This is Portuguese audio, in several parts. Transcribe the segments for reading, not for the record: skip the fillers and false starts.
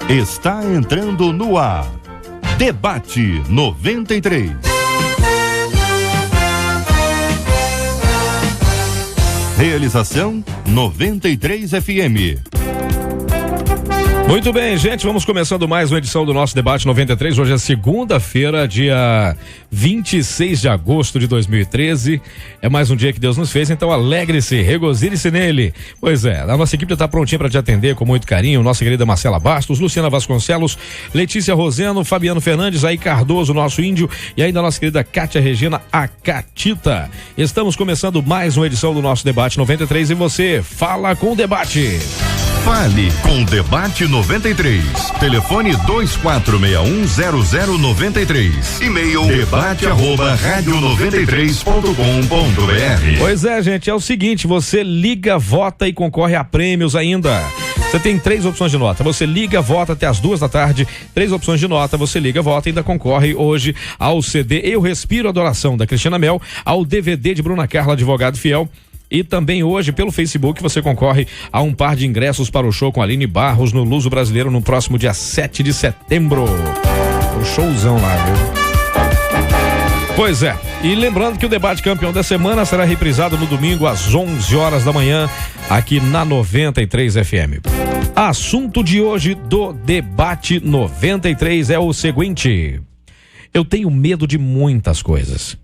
Está entrando no ar. Debate 93. Realização 93 FM. Muito bem, gente, vamos começando mais uma edição do nosso Debate 93. Hoje é segunda-feira, dia 26 de agosto de 2013. É mais um dia que Deus nos fez, então alegre-se, regozile-se nele. Pois é, a nossa equipe está prontinha para te atender com muito carinho. Nossa querida Marcela Bastos, Luciana Vasconcelos, Letícia Roseno, Fabiano Fernandes, aí Cardoso, nosso índio, e ainda a nossa querida Kátia Regina, a Catita. Estamos começando mais uma edição do nosso Debate 93 e você fala com o debate. Fale com o Debate 93. Telefone 24610093. E-mail debate@radio93.com.br. Pois é, gente, é o seguinte, você liga, vota e concorre a prêmios ainda. Você tem 3 opções de nota. Você liga, vota até as 2 da tarde. 3 opções de nota. Você liga, vota e ainda concorre hoje ao CD Eu Respiro Adoração, da Cristina Mel, ao DVD de Bruna Carla, Advogado Fiel. E também hoje, pelo Facebook, você concorre a um par de ingressos para o show com Aline Barros no Luso Brasileiro no próximo dia 7 de setembro. Um showzão lá, viu? Pois é, e lembrando que o debate campeão da semana será reprisado no domingo às 11 horas da manhã, aqui na 93 FM. Assunto de hoje do Debate 93 é o seguinte: eu tenho medo de muitas coisas.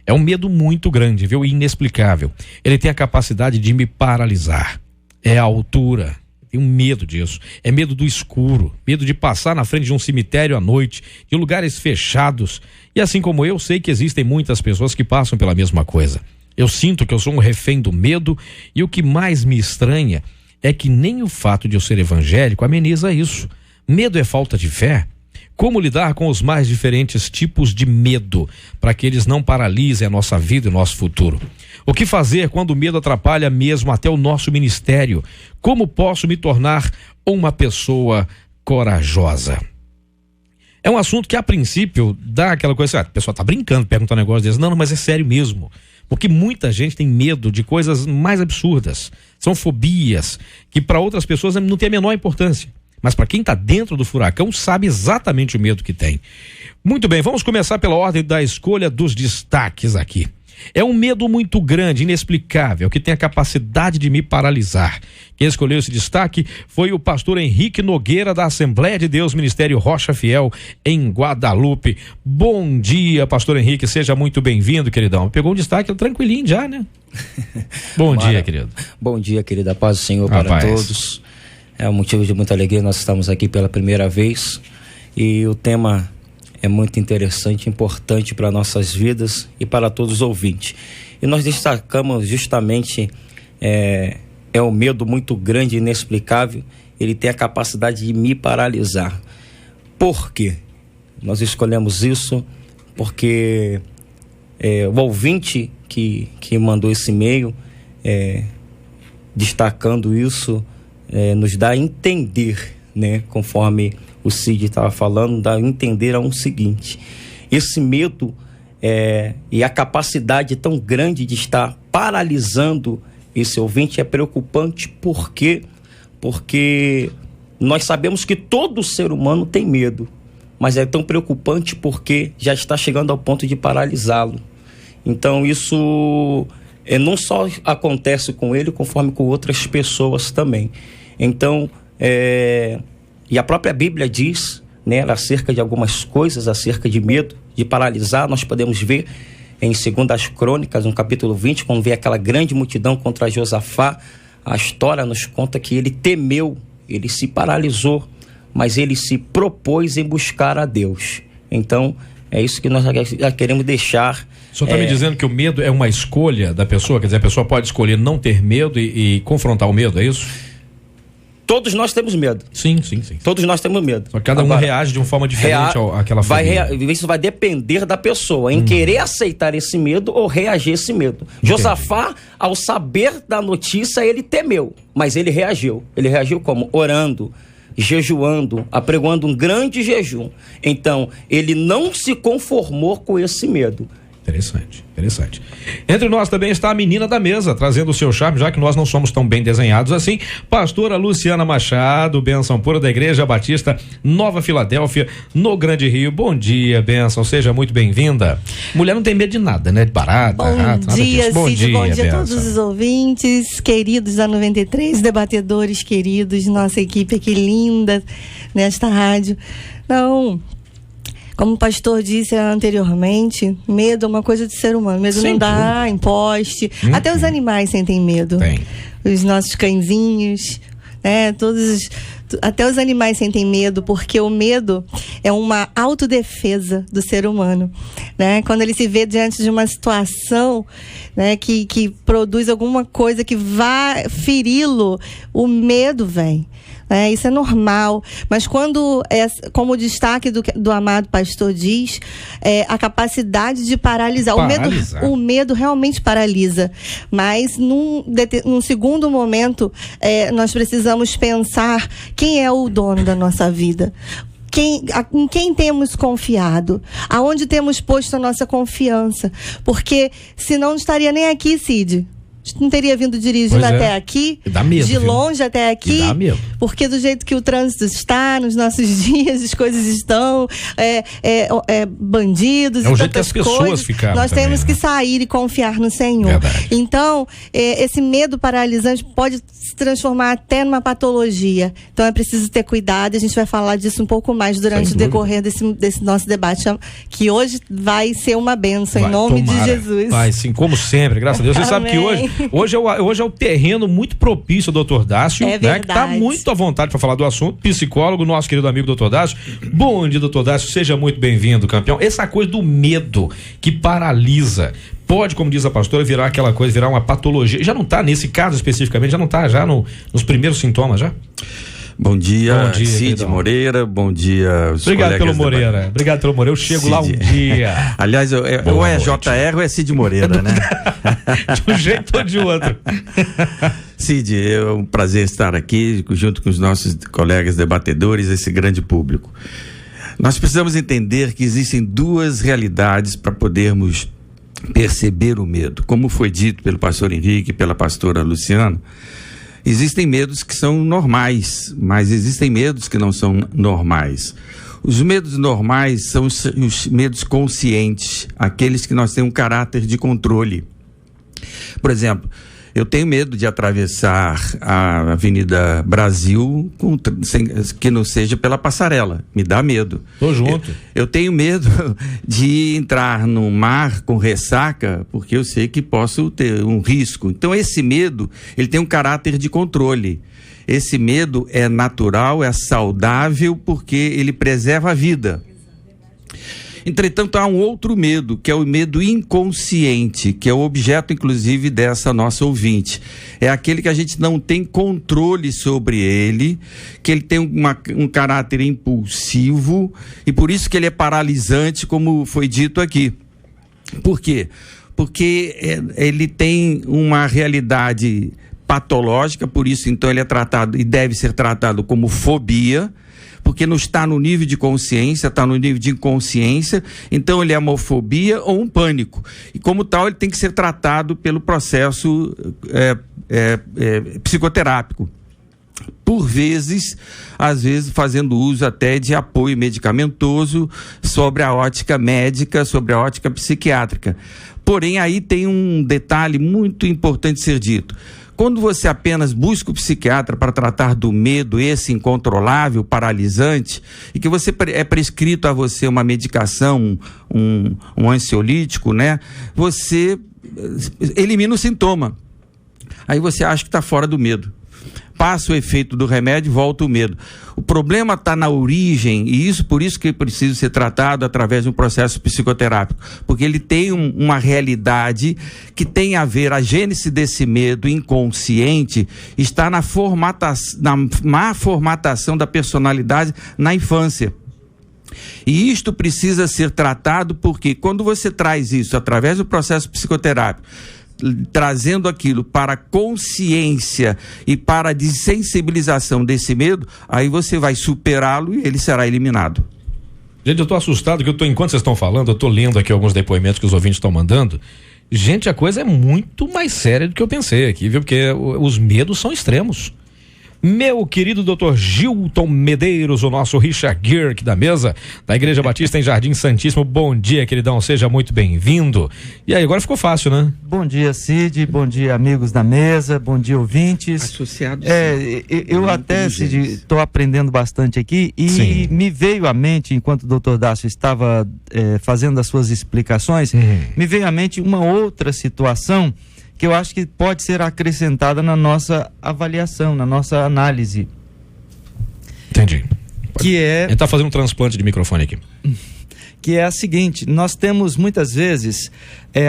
É um medo muito grande, viu? Inexplicável. Ele tem a capacidade de me paralisar. É a altura. Tenho medo disso. É medo do escuro. Medo de passar na frente de um cemitério à noite, de lugares fechados. E assim como eu, sei que existem muitas pessoas que passam pela mesma coisa. Eu sinto que eu sou um refém do medo e o que mais me estranha é que nem o fato de eu ser evangélico ameniza isso. Medo é falta de fé? Como lidar com os mais diferentes tipos de medo para que eles não paralisem a nossa vida e o nosso futuro? O que fazer quando o medo atrapalha mesmo até o nosso ministério? Como posso me tornar uma pessoa corajosa? É um assunto que a princípio dá aquela coisa, a pessoa tá brincando, pergunta um negócio desse. Não, mas é sério mesmo. Porque muita gente tem medo de coisas mais absurdas. São fobias que para outras pessoas não tem a menor importância. Mas para quem está dentro do furacão sabe exatamente o medo que tem. Muito bem, vamos começar pela ordem da escolha dos destaques aqui. É um medo muito grande, inexplicável, que tem a capacidade de me paralisar. Quem escolheu esse destaque foi o pastor Henrique Nogueira, da Assembleia de Deus, Ministério Rocha Fiel, em Guadalupe. Bom dia, pastor Henrique, seja muito bem-vindo, queridão. Pegou um destaque tranquilinho já, né? Bom dia, querido. Bom dia, querida. Paz do Senhor para todos. É um motivo de muita alegria, nós estamos aqui pela primeira vez e o tema é muito interessante, importante para nossas vidas e para todos os ouvintes. E nós destacamos justamente é um medo muito grande, inexplicável, ele tem a capacidade de me paralisar. Por quê? Nós escolhemos isso porque o ouvinte que mandou esse e-mail destacando isso, nos dá a entender, né? Conforme o Cid estava falando, dá a entender o seguinte: esse medo e a capacidade tão grande de estar paralisando esse ouvinte é preocupante. Por quê? Porque nós sabemos que todo ser humano tem medo, mas é tão preocupante porque já está chegando ao ponto de paralisá-lo. Então isso não só acontece com ele, conforme com outras pessoas também. Então, e a própria Bíblia diz, né, acerca de algumas coisas, acerca de medo, de paralisar. Nós podemos ver em 2 Crônicas, no capítulo 20, quando vê aquela grande multidão contra Josafá, a história nos conta que ele temeu, ele se paralisou, mas ele se propôs em buscar a Deus. Então, é isso que nós já queremos deixar. O senhor está me dizendo que o medo é uma escolha da pessoa? Quer dizer, a pessoa pode escolher não ter medo e confrontar o medo, é isso? Todos nós temos medo. Sim. Todos nós temos medo. Só que cada um reage de uma forma diferente àquela fobia. Isso vai depender da pessoa, em querer aceitar esse medo ou reagir a esse medo. Entendi. Josafá, ao saber da notícia, ele temeu, mas ele reagiu. Ele reagiu como? Orando, jejuando, apregoando um grande jejum. Então, ele não se conformou com esse medo. Interessante. Entre nós também está a menina da mesa, trazendo o seu charme, já que nós não somos tão bem desenhados assim. Pastora Luciana Machado, bênção pura da Igreja Batista Nova Filadélfia, no Grande Rio. Bom dia, bênção, seja muito bem-vinda. Mulher não tem medo de nada, né? De barata, rato, nada disso. Bom dia a todos os ouvintes, queridos da 93, debatedores queridos, nossa equipe aqui linda nesta rádio. Não... Como o pastor disse anteriormente, medo é uma coisa de ser humano. Medo não dá em poste. Até os animais sentem medo. Os nossos cãezinhos, né? Até os animais sentem medo, porque o medo é uma autodefesa do ser humano, né? Quando ele se vê diante de uma situação, né, que produz alguma coisa que vai feri-lo, o medo vem. Isso é normal, mas quando, como o destaque do amado pastor diz, a capacidade de paralisar. O medo realmente paralisa, mas num segundo momento nós precisamos pensar quem é o dono da nossa vida. Em quem temos confiado, aonde temos posto a nossa confiança, porque senão não estaria nem aqui, Cid. Não teria vindo dirigindo até aqui, de longe até aqui, porque do jeito que o trânsito está, nos nossos dias, as coisas estão, bandidos, o jeito que as pessoas ficaram. Nós temos que sair e confiar no Senhor. Verdade. Então, esse medo paralisante pode se transformar até numa patologia. Então é preciso ter cuidado, a gente vai falar disso um pouco mais durante o decorrer desse nosso debate, que hoje vai ser uma bênção, em nome de Jesus. Vai sim, como sempre, graças a Deus. Você sabe que hoje é o terreno muito propício ao Dr. Dácio, né, que está muito à vontade para falar do assunto, psicólogo, nosso querido amigo Dr. Dácio. Bom dia, Dr. Dácio, seja muito bem-vindo, campeão. Essa coisa do medo que paralisa, pode, como diz a pastora, virar aquela coisa, virar uma patologia. Já não está, nesse caso especificamente, já não está já nos primeiros sintomas, já? Bom dia, Cid queridão. Moreira, bom dia os Obrigado pelo Moreira, obrigado pelo Moreira, eu chego Cid. Lá um dia. Aliás, ou é JR ou é Cid Moreira, né? De um jeito ou de outro. Cid, é um prazer estar aqui junto com os nossos colegas debatedores, esse grande público. Nós precisamos entender que existem duas realidades para podermos perceber o medo. Como foi dito pelo pastor Henrique e pela pastora Luciana, existem medos que são normais, mas existem medos que não são normais. Os medos normais são os medos conscientes, aqueles que nós temos um caráter de controle. Por exemplo, eu tenho medo de atravessar a Avenida Brasil que não seja pela passarela. Me dá medo. Tô junto. Eu tenho medo de entrar no mar com ressaca, porque eu sei que posso ter um risco. Então, esse medo, ele tem um caráter de controle. Esse medo é natural, é saudável, porque ele preserva a vida. Entretanto, há um outro medo, que é o medo inconsciente, que é o objeto, inclusive, dessa nossa ouvinte. É aquele que a gente não tem controle sobre ele, que ele tem um caráter impulsivo, e por isso que ele é paralisante, como foi dito aqui. Por quê? Porque ele tem uma realidade patológica, por isso, então, ele é tratado e deve ser tratado como fobia, porque não está no nível de consciência, está no nível de inconsciência, então ele é uma fobia ou um pânico. E como tal, ele tem que ser tratado pelo processo psicoterápico. Por vezes, às vezes fazendo uso até de apoio medicamentoso sobre a ótica médica, sobre a ótica psiquiátrica. Porém, aí tem um detalhe muito importante ser dito. Quando você apenas busca o psiquiatra para tratar do medo, esse incontrolável, paralisante, e que é prescrito a você uma medicação, um ansiolítico, né? Você elimina o sintoma. Aí você acha que está fora do medo. Passa o efeito do remédio, volta o medo. O problema está na origem, e por isso que precisa ser tratado através de um processo psicoterápico, porque ele tem uma realidade que tem a ver, a gênese desse medo inconsciente na má formatação da personalidade na infância. E isto precisa ser tratado porque quando você traz isso através do processo psicoterápico, trazendo aquilo para consciência e para a desensibilização desse medo, aí você vai superá-lo e ele será eliminado. Gente, eu tô assustado que enquanto vocês estão falando, eu tô lendo aqui alguns depoimentos que os ouvintes estão mandando. Gente, a coisa é muito mais séria do que eu pensei aqui, viu? Porque os medos são extremos. Meu querido Dr. Gilton Medeiros, o nosso Richard Gere aqui da mesa, da Igreja Batista em Jardim Santíssimo. Bom dia, queridão, seja muito bem-vindo. E aí, agora ficou fácil, né? Bom dia, Cid, bom dia, amigos da mesa, bom dia, ouvintes. Associados. Eu até, Cid, estou aprendendo bastante aqui e Sim. me veio à mente, enquanto o Dr. Dácio estava fazendo as suas explicações, me veio à mente uma outra situação que eu acho que pode ser acrescentada na nossa avaliação, na nossa análise. Entendi. Que é... Ele tá fazendo um transplante de microfone aqui. Que é a seguinte: nós temos muitas vezes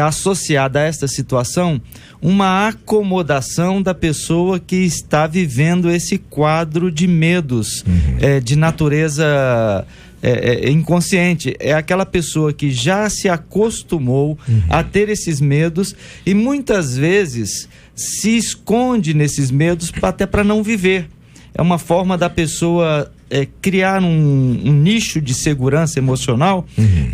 associada a esta situação uma acomodação da pessoa que está vivendo esse quadro de medos de natureza inconsciente. É aquela pessoa que já se acostumou a ter esses medos e muitas vezes se esconde nesses medos até para não viver. É uma forma da pessoa criar um nicho de segurança emocional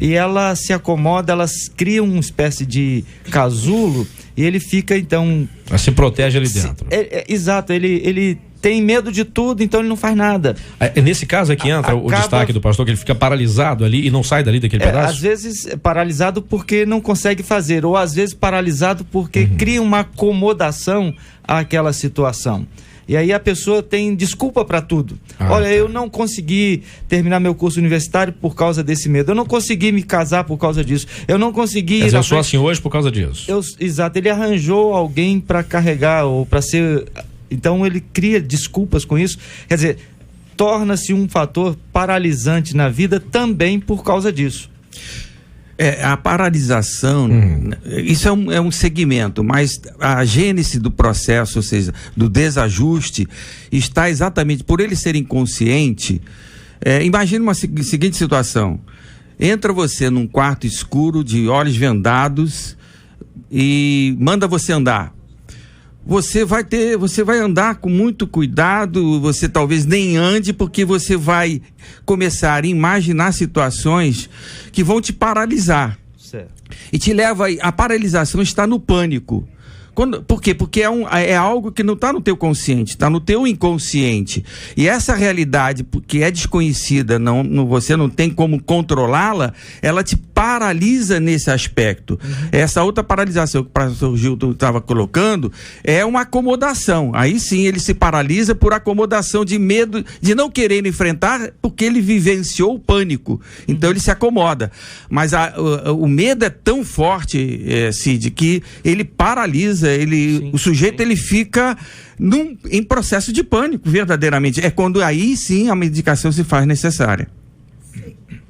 e ela se acomoda, ela cria uma espécie de casulo e ele fica então... Ela se protege ali dentro. Exato, ele tem medo de tudo, então ele não faz nada. É nesse caso aqui entra o destaque do pastor, que ele fica paralisado ali e não sai dali daquele pedaço? Às vezes paralisado porque não consegue fazer, ou às vezes paralisado porque cria uma acomodação àquela situação. E aí a pessoa tem desculpa para tudo. Olha, eu não consegui terminar meu curso universitário por causa desse medo. Eu não consegui me casar por causa disso. Eu não consegui... Mas eu sou assim hoje por causa disso. Exato, ele arranjou alguém para carregar ou para ser... Então ele cria desculpas com isso. Quer dizer, torna-se um fator paralisante na vida também por causa disso. A paralisação, isso é um segmento, mas a gênese do processo, ou seja, do desajuste, está exatamente por ele ser inconsciente. Imagine uma seguinte situação: entra você num quarto escuro de olhos vendados e manda você andar. Você vai andar com muito cuidado, você talvez nem ande, porque você vai começar a imaginar situações que vão te paralisar. Certo. E te leva a paralisação está no pânico. Por quê? Porque é algo que não está no teu consciente, está no teu inconsciente. E essa realidade, que é desconhecida, você não tem como controlá-la, ela te paralisa nesse aspecto. Essa outra paralisação que o pastor Gilton estava colocando é uma acomodação. Aí sim ele se paralisa por acomodação, de medo de não querer enfrentar, porque ele vivenciou o pânico. Então ele se acomoda. Mas o medo é tão forte, Cid, que ele paralisa. O sujeito ele fica em processo de pânico, verdadeiramente. É quando aí sim a medicação se faz necessária.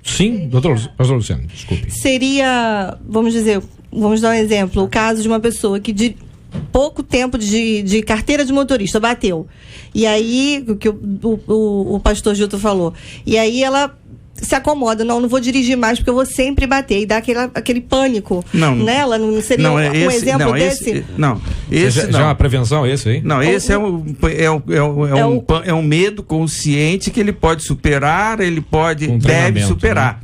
Sim, pastor Luciano, desculpe. Seria, vamos dar um exemplo, o caso de uma pessoa que de pouco tempo de carteira de motorista bateu. E aí, o que o pastor Gilton falou, e aí ela se acomoda, não vou dirigir mais porque eu vou sempre bater, e dá aquele pânico nela, não seria um exemplo desse? Já é uma prevenção esse aí? Não, esse é um medo consciente que ele pode superar, deve superar. Né?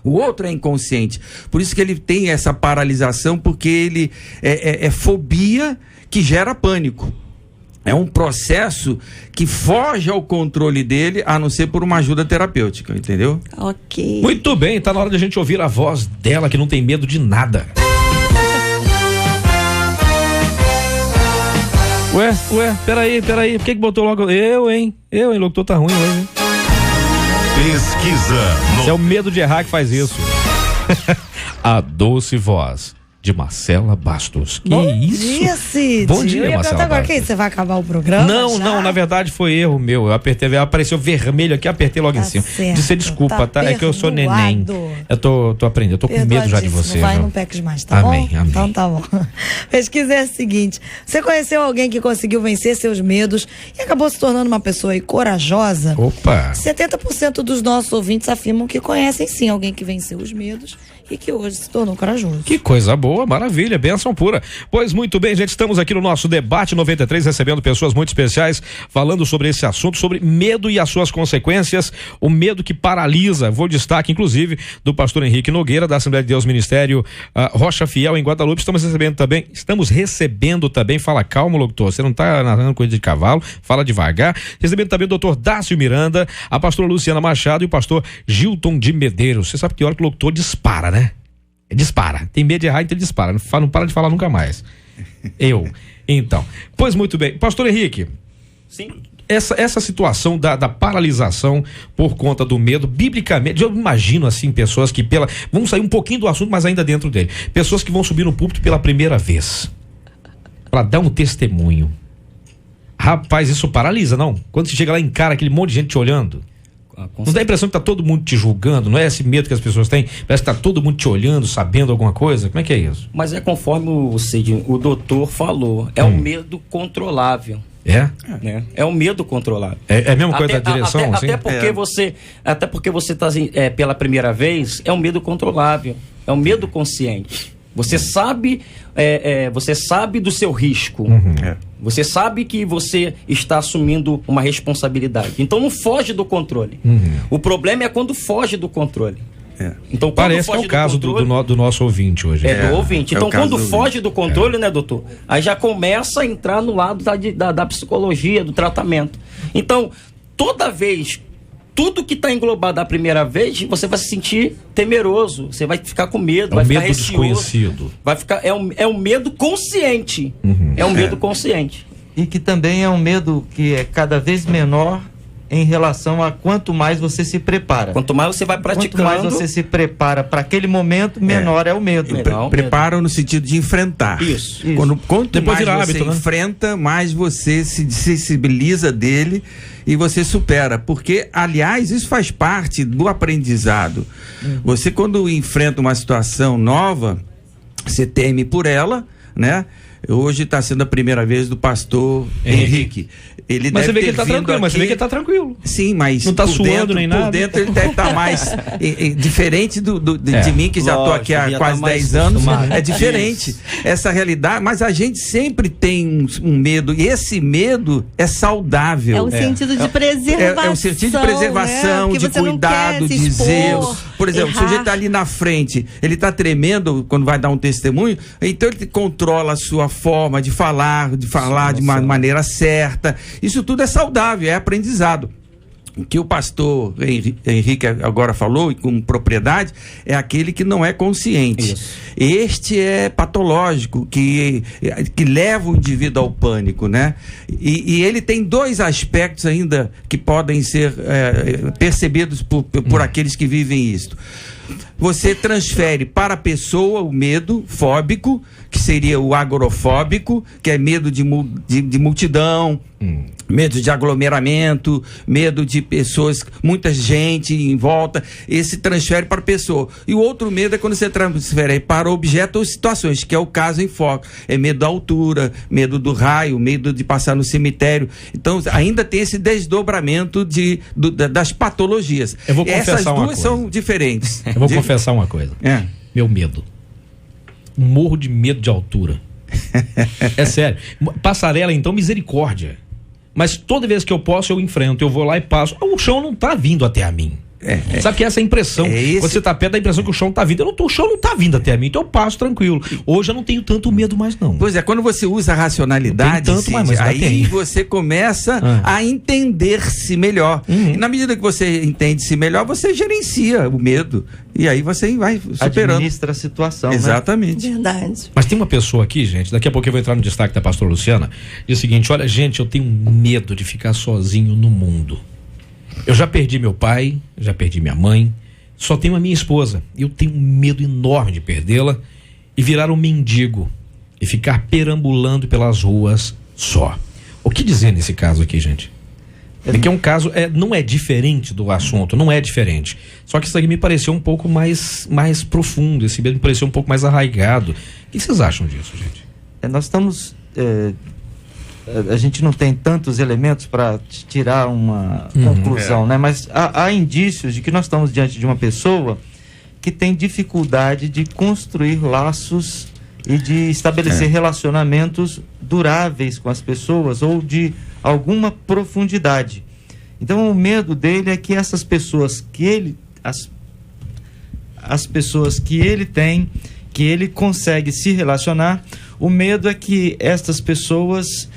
O outro é inconsciente, por isso que ele tem essa paralisação, porque ele é fobia que gera pânico. É um processo que foge ao controle dele, a não ser por uma ajuda terapêutica, entendeu? Ok. Muito bem, tá na hora de a gente ouvir a voz dela, que não tem medo de nada. Ué, peraí, por que botou logo eu, hein, locutor tá ruim hoje, hein? Pesquisa. É o medo de errar que faz isso. A doce voz de Marcela Bastos. Que Bom isso? Dia, Cid. Bom dia, Marcela agora, Bastos. que você vai acabar o programa? Não, na verdade foi erro meu. Eu apertei, apareceu vermelho aqui, apertei logo em cima. Certo, Disse desculpa, tá? É que eu sou neném. Eu tô aprendendo, eu tô com medo já de você. Não vai, viu? não peques mais, tá Amém, bom? amém. Então tá bom. Pesquisa é a seguinte: você conheceu alguém que conseguiu vencer seus medos e acabou se tornando uma pessoa aí corajosa? Opa! 70% dos nossos ouvintes afirmam que conhecem sim alguém que venceu os medos e que hoje se tornou corajoso. Que coisa boa, maravilha, bênção pura. Pois muito bem, gente, estamos aqui no nosso Debate 93, recebendo pessoas muito especiais, falando sobre esse assunto, sobre medo e as suas consequências, o medo que paralisa. Vou destaque, inclusive, do pastor Henrique Nogueira, da Assembleia de Deus Ministério Rocha Fiel, em Guadalupe. Estamos recebendo também, fala calmo, locutor, você não está narrando coisa de cavalo, fala devagar. Recebendo também o doutor Dácio Miranda, a pastora Luciana Machado e o pastor Gilton de Medeiros. Você sabe que hora que o locutor dispara, né? Dispara. Tem medo de errar, então ele dispara. Não para de falar nunca mais. Então. Pois muito bem. Pastor Henrique. Sim. Essa situação da paralisação por conta do medo, biblicamente, eu imagino assim, pessoas que vamos sair um pouquinho do assunto, mas ainda dentro dele. Pessoas que vão subir no púlpito pela primeira vez. Para dar um testemunho. Rapaz, isso paralisa, não? Quando você chega lá e encara aquele monte de gente te olhando. Não dá a impressão que tá todo mundo te julgando? Não é esse medo que as pessoas têm? Parece que tá todo mundo te olhando, sabendo alguma coisa? Como é que é isso? Mas é conforme o doutor falou, é um medo controlável. É? É um medo controlável. É a mesma coisa da direção? Até porque você tá pela primeira vez, é um medo controlável, é um medo consciente. Você sabe do seu risco. Você sabe que você está assumindo uma responsabilidade. Então não foge do controle. O problema é quando foge do controle. Então, parece que é o caso do nosso ouvinte hoje. Do ouvinte. Então, quando foge do controle, né, doutor? Aí já começa a entrar no lado da psicologia, do tratamento. Então, toda vez, tudo que está englobado a primeira vez, você vai se sentir temeroso, você vai ficar com medo, vai ficar receoso. Desconhecido. Vai ficar, é um medo consciente. É um medo consciente. E que também é um medo que é cada vez menor em relação a quanto mais você se prepara. Quanto mais você vai praticando. Quanto mais você se prepara para aquele momento, menor é o medo. Prepara no sentido de enfrentar. Isso. Quanto mais você enfrenta, mais você se sensibiliza dele e você supera. Porque, aliás, isso faz parte do aprendizado. Você, quando enfrenta uma situação nova, você teme por ela, né? Hoje está sendo a primeira vez do pastor Henrique. Mas você vê que ele está tranquilo, mas você vê que ele está tranquilo. Sim, mas não está suando nem nada. Por dentro ele deve estar mais diferente de mim, que já estou aqui há quase 10 anos. É diferente essa realidade, mas a gente sempre tem um medo, e esse medo é saudável. É um sentido de preservação. É um sentido de preservação, de cuidado, de zelo. Por exemplo, se o sujeito está ali na frente, ele está tremendo quando vai dar um testemunho, então ele controla a sua forma de falar de uma maneira certa. Isso tudo é saudável, é aprendizado. O que o pastor Henrique agora falou, e com propriedade, é aquele que não é consciente. Isso. Este é patológico, que leva o indivíduo ao pânico, né? E ele tem dois aspectos ainda que podem ser percebidos por aqueles que vivem isto. Você transfere para a pessoa o medo fóbico, que seria o agorafóbico, que é medo de multidão, medo de aglomeramento, medo de pessoas, muita gente em volta. Esse transfere para a pessoa. E o outro medo é quando você transfere para objetos ou situações, que é o caso em foco. É medo da altura, medo do raio, medo de passar no cemitério. Então, ainda tem esse desdobramento das patologias. Eu vou confessar Essas duas são diferentes. Eu vou confessar uma coisa. Meu medo. Morro de medo de altura. É sério. Passarela, então, misericórdia. Mas toda vez que eu posso, eu enfrento. Eu vou lá e passo. O chão não tá vindo até a mim. Sabe que essa é a impressão. Quando você tá perto, dá a impressão que o chão tá vindo. O chão não tá vindo até a mim, então eu passo tranquilo. Hoje eu não tenho tanto medo mais, não. Pois é, quando você usa a racionalidade, aí você começa a entender-se melhor. E na medida que você entende-se melhor, você gerencia o medo. E aí você vai superando. Administra a situação. Exatamente. Né? Verdade. Mas tem uma pessoa aqui, gente, daqui a pouco eu vou entrar no destaque da pastora Luciana, diz o seguinte: olha, gente, eu tenho medo de ficar sozinho no mundo. Eu já perdi meu pai, já perdi minha mãe, só tenho a minha esposa. Eu tenho um medo enorme de perdê-la e virar um mendigo e ficar perambulando pelas ruas só. O que dizer nesse caso aqui, gente? Porque é um caso, não é diferente do assunto, não é diferente. Só que isso aqui me pareceu um pouco mais profundo, esse medo me pareceu um pouco mais arraigado. O que vocês acham disso, gente? Nós estamos... a gente não tem tantos elementos para tirar uma conclusão, né? Mas há indícios de que nós estamos diante de uma pessoa que tem dificuldade de construir laços e de estabelecer relacionamentos duráveis com as pessoas ou de alguma profundidade. Então o medo dele é que essas pessoas que ele as pessoas que ele tem, que ele consegue se relacionar, o medo é que estas pessoas,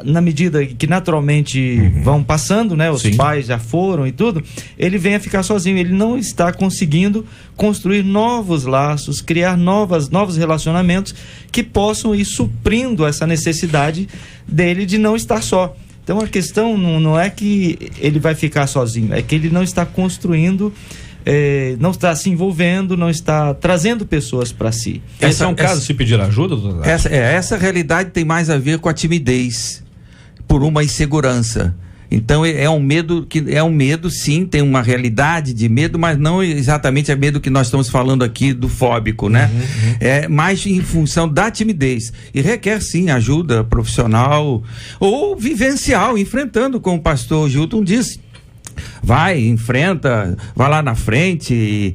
na medida que naturalmente vão passando, né, os pais já foram e tudo, ele venha ficar sozinho, ele não está conseguindo construir novos laços, criar novos relacionamentos que possam ir suprindo essa necessidade dele de não estar só. Então a questão não é que ele vai ficar sozinho, é que ele não está construindo, não está se envolvendo, não está trazendo pessoas para si. Esse é um caso de se pedir ajuda, doutor? Essa realidade tem mais a ver com a timidez, por uma insegurança. Então é um medo, sim, tem uma realidade de medo, mas não exatamente é medo que nós estamos falando aqui do fóbico, né? É mais em função da timidez e requer sim ajuda profissional ou vivencial, enfrentando, como o pastor Gilton disse. Vai, enfrenta, vai lá na frente,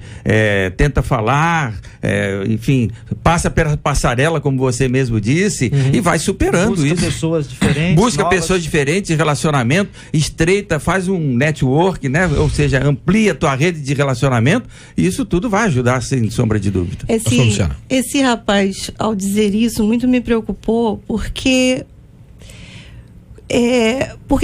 tenta falar, enfim, passa pela passarela, como você mesmo disse, e vai superando isso. Busca pessoas diferentes. Busca pessoas diferentes, relacionamento, estreita, faz um network, né? Ou seja, amplia a tua rede de relacionamento, e isso tudo vai ajudar, sem sombra de dúvida. Esse rapaz, ao dizer isso, muito me preocupou, porque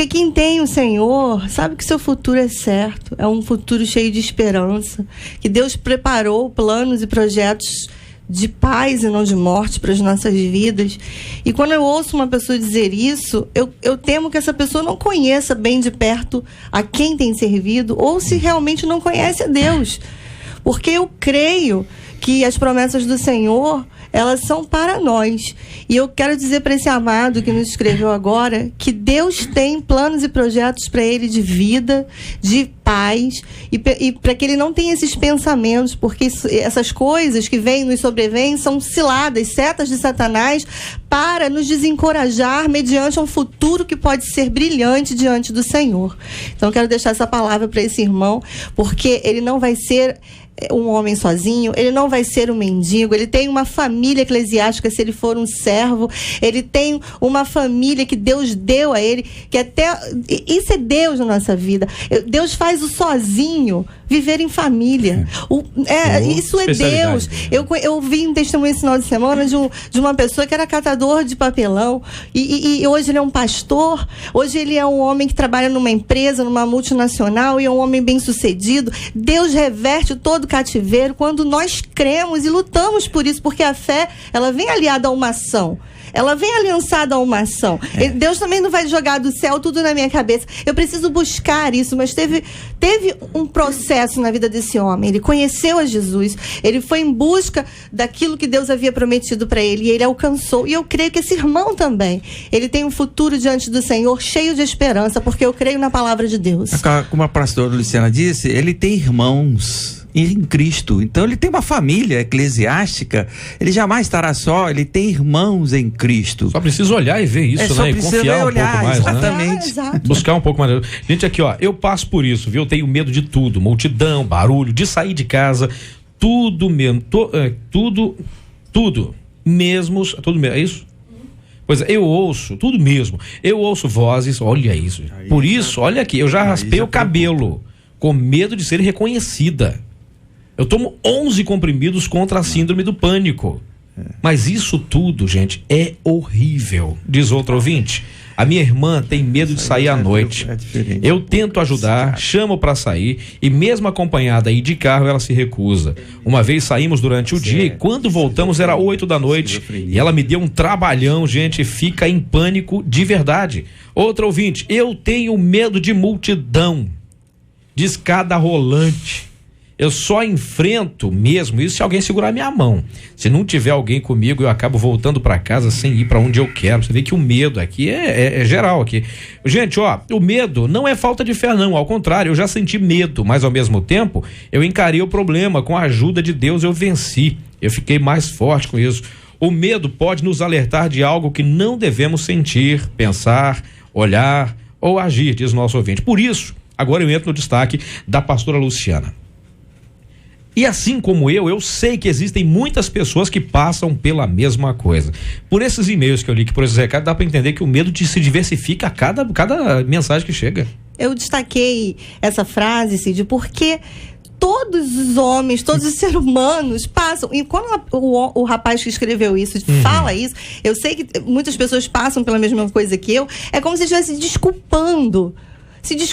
quem tem o Senhor sabe que seu futuro é certo, é um futuro cheio de esperança, que Deus preparou planos e projetos de paz e não de morte para as nossas vidas. E quando eu ouço uma pessoa dizer isso, eu temo que essa pessoa não conheça bem de perto a quem tem servido, ou se realmente não conhece a Deus, porque eu creio que as promessas do Senhor, elas são para nós. E eu quero dizer para esse amado que nos escreveu agora, que Deus tem planos e projetos para ele de vida, de paz, e para que ele não tenha esses pensamentos, porque essas coisas que vêm, nos sobrevêm, são ciladas, setas de Satanás, para nos desencorajar mediante um futuro que pode ser brilhante diante do Senhor. Então eu quero deixar essa palavra para esse irmão, porque ele não vai ser um homem sozinho, ele não vai ser um mendigo, ele tem uma família eclesiástica se ele for um servo, ele tem uma família que Deus deu a ele, que isso é Deus na nossa vida. Deus faz o sozinho viver em família. Isso é Deus. Eu ouvi um testemunho esse final de semana de uma pessoa que era catador de papelão e hoje ele é um pastor, hoje ele é um homem que trabalha numa empresa, numa multinacional, e é um homem bem sucedido. Deus reverte todo cativeiro quando nós cremos e lutamos por isso, porque a fé, ela vem aliada a uma ação. Ela vem aliançada a uma ação. Deus também não vai jogar do céu tudo na minha cabeça. Eu preciso buscar isso, mas teve um processo na vida desse homem. Ele conheceu a Jesus, ele foi em busca daquilo que Deus havia prometido para ele, e ele alcançou. E eu creio que esse irmão também, ele tem um futuro diante do Senhor cheio de esperança, porque eu creio na palavra de Deus. Como a pastora Luciana disse, ele tem irmãos em Cristo, então ele tem uma família eclesiástica, ele jamais estará só, ele tem irmãos em Cristo. Só precisa olhar e ver isso, né? E confiar um pouco mais, exatamente. Né? Buscar um pouco mais. Gente, aqui, ó, eu passo por isso, viu? Eu tenho medo de tudo, multidão, barulho, de sair de casa, tudo mesmo, tudo mesmo, é isso? Pois é, eu ouço, tudo mesmo, eu ouço vozes, olha isso, por isso, olha aqui, eu já raspei o cabelo, com medo de ser reconhecida. Eu tomo 11 comprimidos contra a síndrome do pânico. Mas isso tudo, gente, é horrível. Diz outro ouvinte, a minha irmã tem medo de sair à noite. Eu tento ajudar, chamo para sair, e mesmo acompanhada aí de carro, ela se recusa. Uma vez saímos durante o dia e quando voltamos era 8 da noite. E ela me deu um trabalhão, gente, fica em pânico de verdade. Outro ouvinte, eu tenho medo de multidão, de escada rolante. Eu só enfrento mesmo isso se alguém segurar minha mão. Se não tiver alguém comigo, eu acabo voltando para casa sem ir para onde eu quero. Você vê que o medo aqui é geral aqui. Gente, ó, o medo não é falta de fé, não. Ao contrário, eu já senti medo, mas ao mesmo tempo, eu encarei o problema. Com a ajuda de Deus, eu venci. Eu fiquei mais forte com isso. O medo pode nos alertar de algo que não devemos sentir, pensar, olhar ou agir, diz nosso ouvinte. Por isso, agora eu entro no destaque da pastora Luciana. E assim como eu sei que existem muitas pessoas que passam pela mesma coisa. Por esses e-mails que eu li, que por esses recados, dá para entender que o medo se diversifica a cada mensagem que chega. Eu destaquei essa frase, Cid, porque todos os homens, todos os seres humanos passam. E quando o rapaz que escreveu isso fala isso, eu sei que muitas pessoas passam pela mesma coisa que eu, é como se estivesse se desculpando.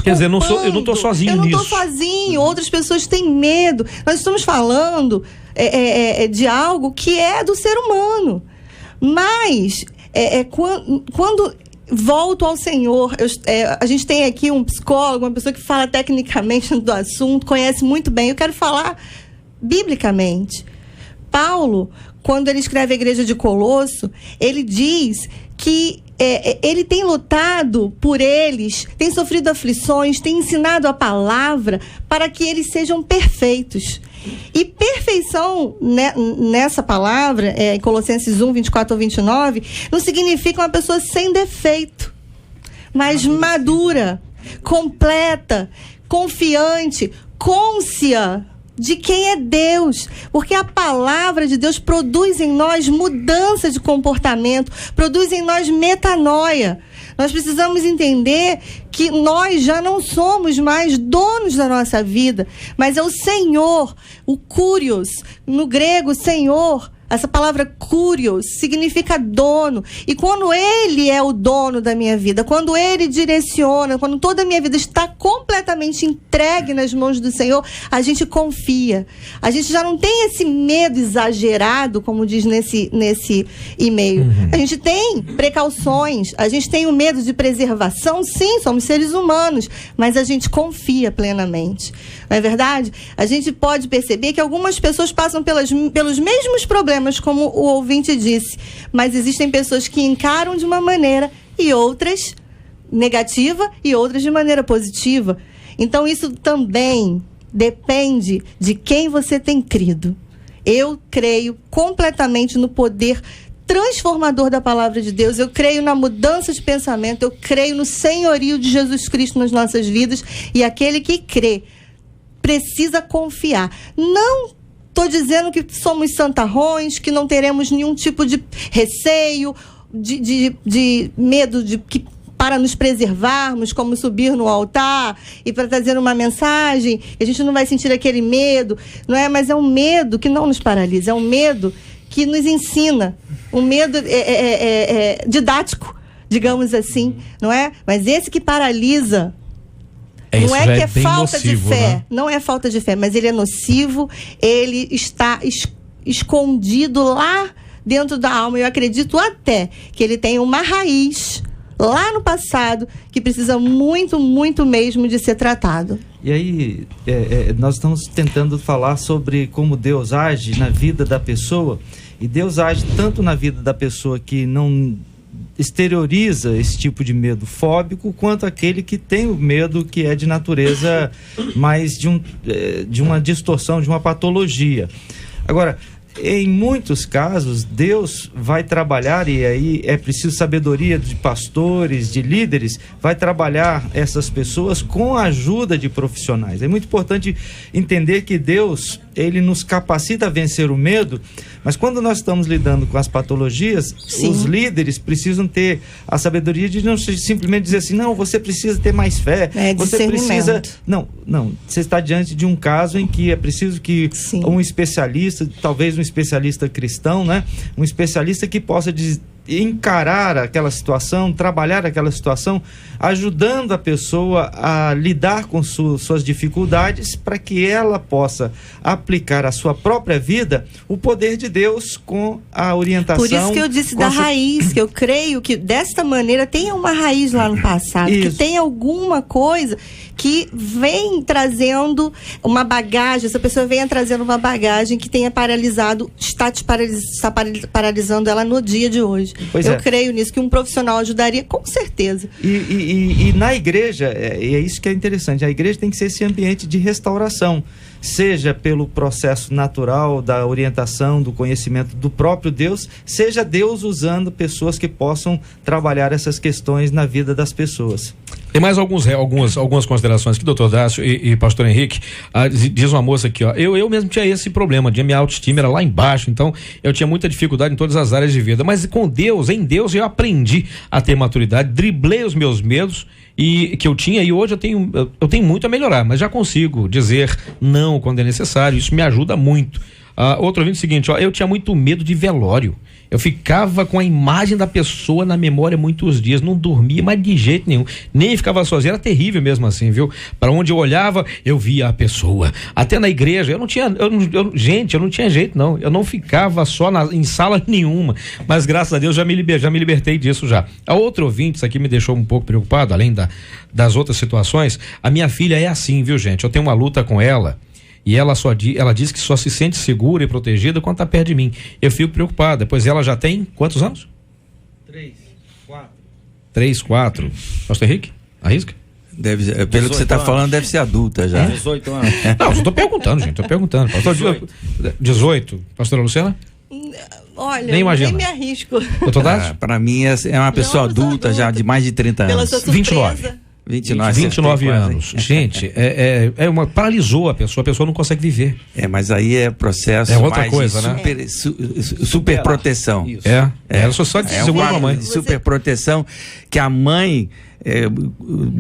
Quer dizer, eu não estou sozinho nisso. Eu não estou sozinho, outras pessoas têm medo. Nós estamos falando de algo que é do ser humano. Mas, quando volto ao Senhor, a gente tem aqui um psicólogo, uma pessoa que fala tecnicamente do assunto, conhece muito bem. Eu quero falar biblicamente. Paulo, quando ele escreve a igreja de Colosso, ele diz que ele tem lutado por eles, tem sofrido aflições, tem ensinado a palavra para que eles sejam perfeitos. E perfeição, né, nessa palavra, em Colossenses 1, 24 ou 29, não significa uma pessoa sem defeito, mas madura, completa, confiante, cônscia de quem é Deus, porque a palavra de Deus produz em nós mudança de comportamento, produz em nós metanoia. Nós precisamos entender que nós já não somos mais donos da nossa vida, mas é o Senhor, o Kyrios, no grego, Senhor. Essa palavra Kyrios significa dono. E quando Ele é o dono da minha vida, quando Ele direciona, quando toda a minha vida está completamente entregue nas mãos do Senhor, a gente confia. A gente já não tem esse medo exagerado, como diz nesse e-mail. A gente tem precauções, a gente tem o medo de preservação, sim, somos seres humanos, mas a gente confia plenamente. Não é verdade? A gente pode perceber que algumas pessoas passam pelos mesmos problemas, como o ouvinte disse, mas existem pessoas que encaram de uma maneira e outras negativa e outras de maneira positiva. Então isso também depende de quem você tem crido. Eu creio completamente no poder transformador da palavra de Deus, eu creio na mudança de pensamento, eu creio no senhorio de Jesus Cristo nas nossas vidas, e aquele que crê precisa confiar. Não estou dizendo que somos santarrões, que não teremos nenhum tipo de receio, de medo para nos preservarmos, como subir no altar e para trazer uma mensagem, a gente não vai sentir aquele medo, não é? Mas é um medo que não nos paralisa, é um medo que nos ensina, um medo didático, digamos assim, não é? Mas esse que paralisa, não é que é falta de fé, né? Não é falta de fé, mas ele é nocivo, ele está escondido lá dentro da alma. Eu acredito até que ele tem uma raiz lá no passado que precisa muito, muito mesmo de ser tratado. E aí, nós estamos tentando falar sobre como Deus age na vida da pessoa, e Deus age tanto na vida da pessoa que não exterioriza esse tipo de medo fóbico, quanto aquele que tem o medo que é de natureza mais de uma distorção, de uma patologia. Agora, em muitos casos, Deus vai trabalhar, e aí é preciso sabedoria de pastores, de líderes, vai trabalhar essas pessoas com a ajuda de profissionais. É muito importante entender que Deus, ele nos capacita a vencer o medo, mas quando nós estamos lidando com as patologias, sim, os líderes precisam ter a sabedoria de não simplesmente dizer assim, não, você precisa ter mais fé, você precisa... Não, você está diante de um caso em que é preciso que sim, um especialista, talvez um especialista cristão, né? Um especialista que possa encarar aquela situação, trabalhar aquela situação, ajudando a pessoa a lidar com suas dificuldades, para que ela possa aplicar à sua própria vida o poder de Deus com a orientação. Por isso que eu disse da raiz, que eu creio que desta maneira tem uma raiz lá no passado, isso, que tem alguma coisa que vem trazendo uma bagagem, essa pessoa venha trazendo uma bagagem que tenha paralisado, está paralisando ela no dia de hoje. Eu creio nisso, que um profissional ajudaria, com certeza. E na igreja, e é isso que é interessante, a igreja tem que ser esse ambiente de restauração, seja pelo processo natural da orientação, do conhecimento do próprio Deus, seja Deus usando pessoas que possam trabalhar essas questões na vida das pessoas. Tem mais algumas considerações aqui, doutor Dácio e pastor Henrique. Diz uma moça aqui, ó, eu mesmo tinha esse problema, de minha autoestima era lá embaixo, então eu tinha muita dificuldade em todas as áreas de vida, mas com Deus, em Deus eu aprendi a ter maturidade, driblei os meus medos que eu tinha, e hoje eu tenho muito a melhorar, mas já consigo dizer não quando é necessário, isso me ajuda muito. Outro ouvinte, o seguinte, ó, eu tinha muito medo de velório. Eu ficava com a imagem da pessoa na memória muitos dias, não dormia, mas de jeito nenhum, nem ficava sozinho, era terrível mesmo assim, viu? Para onde eu olhava, eu via a pessoa. Até na igreja, eu não tinha jeito não, eu não ficava só em sala nenhuma, mas graças a Deus já me libertei disso já. A outra ouvinte, isso aqui me deixou um pouco preocupado, além das outras situações. A minha filha é assim, viu, gente? Eu tenho uma luta com ela. E ela diz que só se sente segura e protegida quando está perto de mim. Eu fico preocupada, pois ela já tem quantos anos? 3, 4. Pastor Henrique, arrisca? Pelo que você está falando, deve ser adulta já. 18 anos. Não, eu estou perguntando, gente, Pastor, 18. Pastora Luciana? Olha, nem me arrisco. Para mim é uma pessoa adulta já de mais de 30 anos. Pela sua surpresa. 29 anos. Gente, paralisou a pessoa não consegue viver. Mas aí é processo. É outra coisa, né? Super proteção. Ela só segura com a mãe. Super proteção que a mãe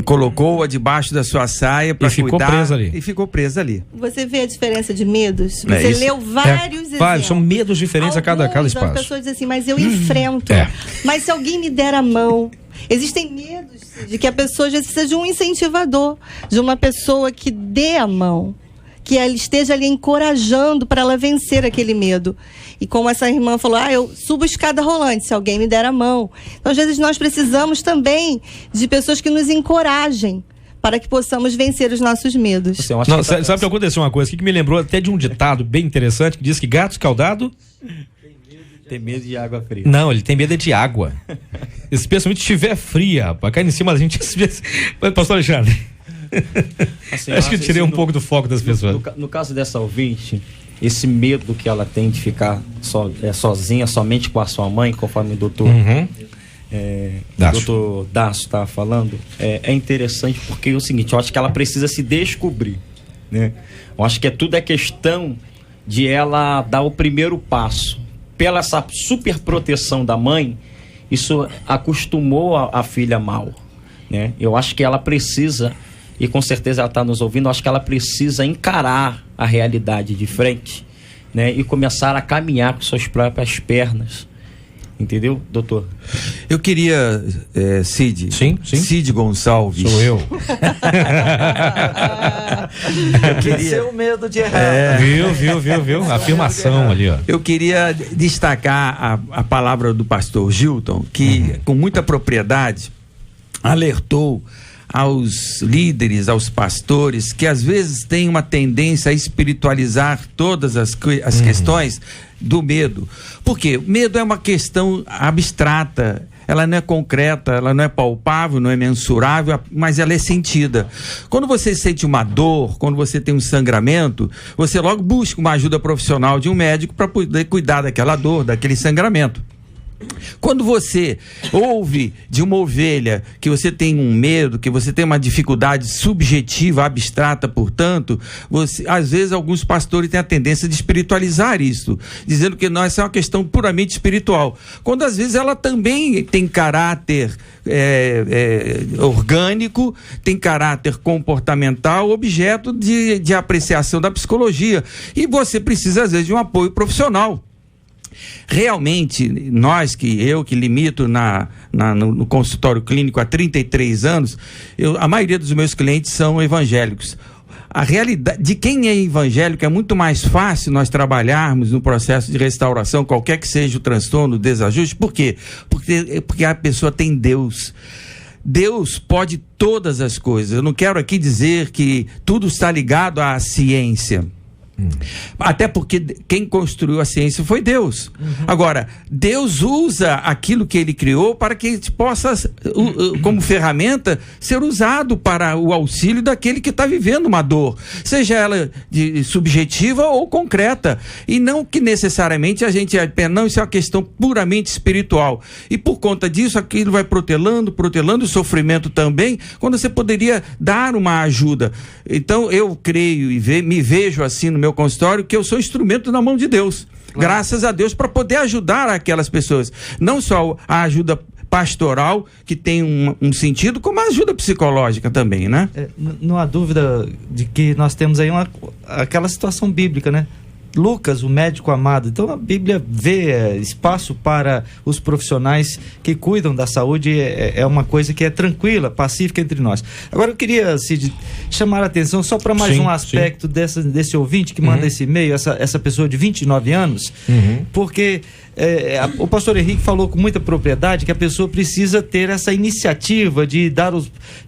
colocou-a debaixo da sua saia para cuidar. E ficou presa ali. Você vê a diferença de medos? Você leu vários exemplos. São medos diferentes a cada espaço. As pessoas dizem assim, mas eu enfrento. Mas se alguém me der a mão. Existem medos de que a pessoa já precisa de um incentivador, de uma pessoa que dê a mão, que ela esteja ali encorajando para ela vencer aquele medo. E como essa irmã falou, eu subo escada rolante, se alguém me der a mão. Então, às vezes, nós precisamos também de pessoas que nos encorajem para que possamos vencer os nossos medos. Sabe que aconteceu uma coisa que me lembrou até de um ditado bem interessante, que diz que gato escaldado tem medo de água fria. Não, ele tem medo de água. Especialmente se estiver fria, rapaz. Cai em cima da gente. Pastor Alexandre. Assim, acho que eu tirei um pouco do foco das pessoas. No caso dessa ouvinte, esse medo que ela tem de ficar sozinha, somente com a sua mãe, conforme o doutor Dácio estava falando, é interessante porque é o seguinte, eu acho que ela precisa se descobrir, né? Eu acho que tudo é questão de ela dar o primeiro passo. Pela essa super proteção da mãe, isso acostumou a filha mal, né? Eu acho que ela precisa, e com certeza ela está nos ouvindo, eu acho que ela precisa encarar a realidade de frente, né? E começar a caminhar com suas próprias pernas. Entendeu, doutor? Eu queria, Cid. Sim. Cid Gonçalves. Sou eu. Eu queria... Seu medo de errar. Viu? Afirmação ali, ó. Eu queria destacar a palavra do pastor Gilton, que com muita propriedade alertou aos líderes, aos pastores, que às vezes têm uma tendência a espiritualizar todas as questões do medo. Por quê? O medo é uma questão abstrata, ela não é concreta, ela não é palpável, não é mensurável, mas ela é sentida. Quando você sente uma dor, quando você tem um sangramento, você logo busca uma ajuda profissional de um médico para poder cuidar daquela dor, daquele sangramento. Quando você ouve de uma ovelha que você tem um medo, que você tem uma dificuldade subjetiva, abstrata, portanto, às vezes alguns pastores têm a tendência de espiritualizar isso, dizendo que essa é uma questão puramente espiritual, quando às vezes ela também tem caráter orgânico, tem caráter comportamental, objeto de apreciação da psicologia, e você precisa às vezes de um apoio profissional. Realmente, eu que limito no consultório clínico há 33 anos, a maioria dos meus clientes são evangélicos. A realidade de quem é evangélico é muito mais fácil nós trabalharmos no processo de restauração, qualquer que seja o transtorno, o desajuste. Por quê? Porque a pessoa tem Deus. Deus pode todas as coisas. Eu não quero aqui dizer que tudo está ligado à ciência. Até porque quem construiu a ciência foi Deus. Agora, Deus usa aquilo que ele criou para que possa, como ferramenta, ser usado para o auxílio daquele que está vivendo uma dor, seja ela subjetiva ou concreta, e não que necessariamente a gente, não, isso é uma questão puramente espiritual, e por conta disso aquilo vai protelando o sofrimento também, quando você poderia dar uma ajuda. Então eu creio e me vejo assim no meu consultório, que eu sou instrumento na mão de Deus, graças a Deus, para poder ajudar aquelas pessoas, não só a ajuda pastoral, que tem um sentido, como a ajuda psicológica também, né? Não há dúvida de que nós temos aí aquela situação bíblica, né? Lucas, o médico amado. Então a Bíblia vê espaço para os profissionais que cuidam da saúde, é uma coisa que é tranquila, pacífica entre nós. Agora eu queria, Cid, chamar a atenção só para mais um aspecto desse ouvinte que manda esse e-mail, essa pessoa de 29 anos, porque o pastor Henrique falou com muita propriedade que a pessoa precisa ter essa iniciativa de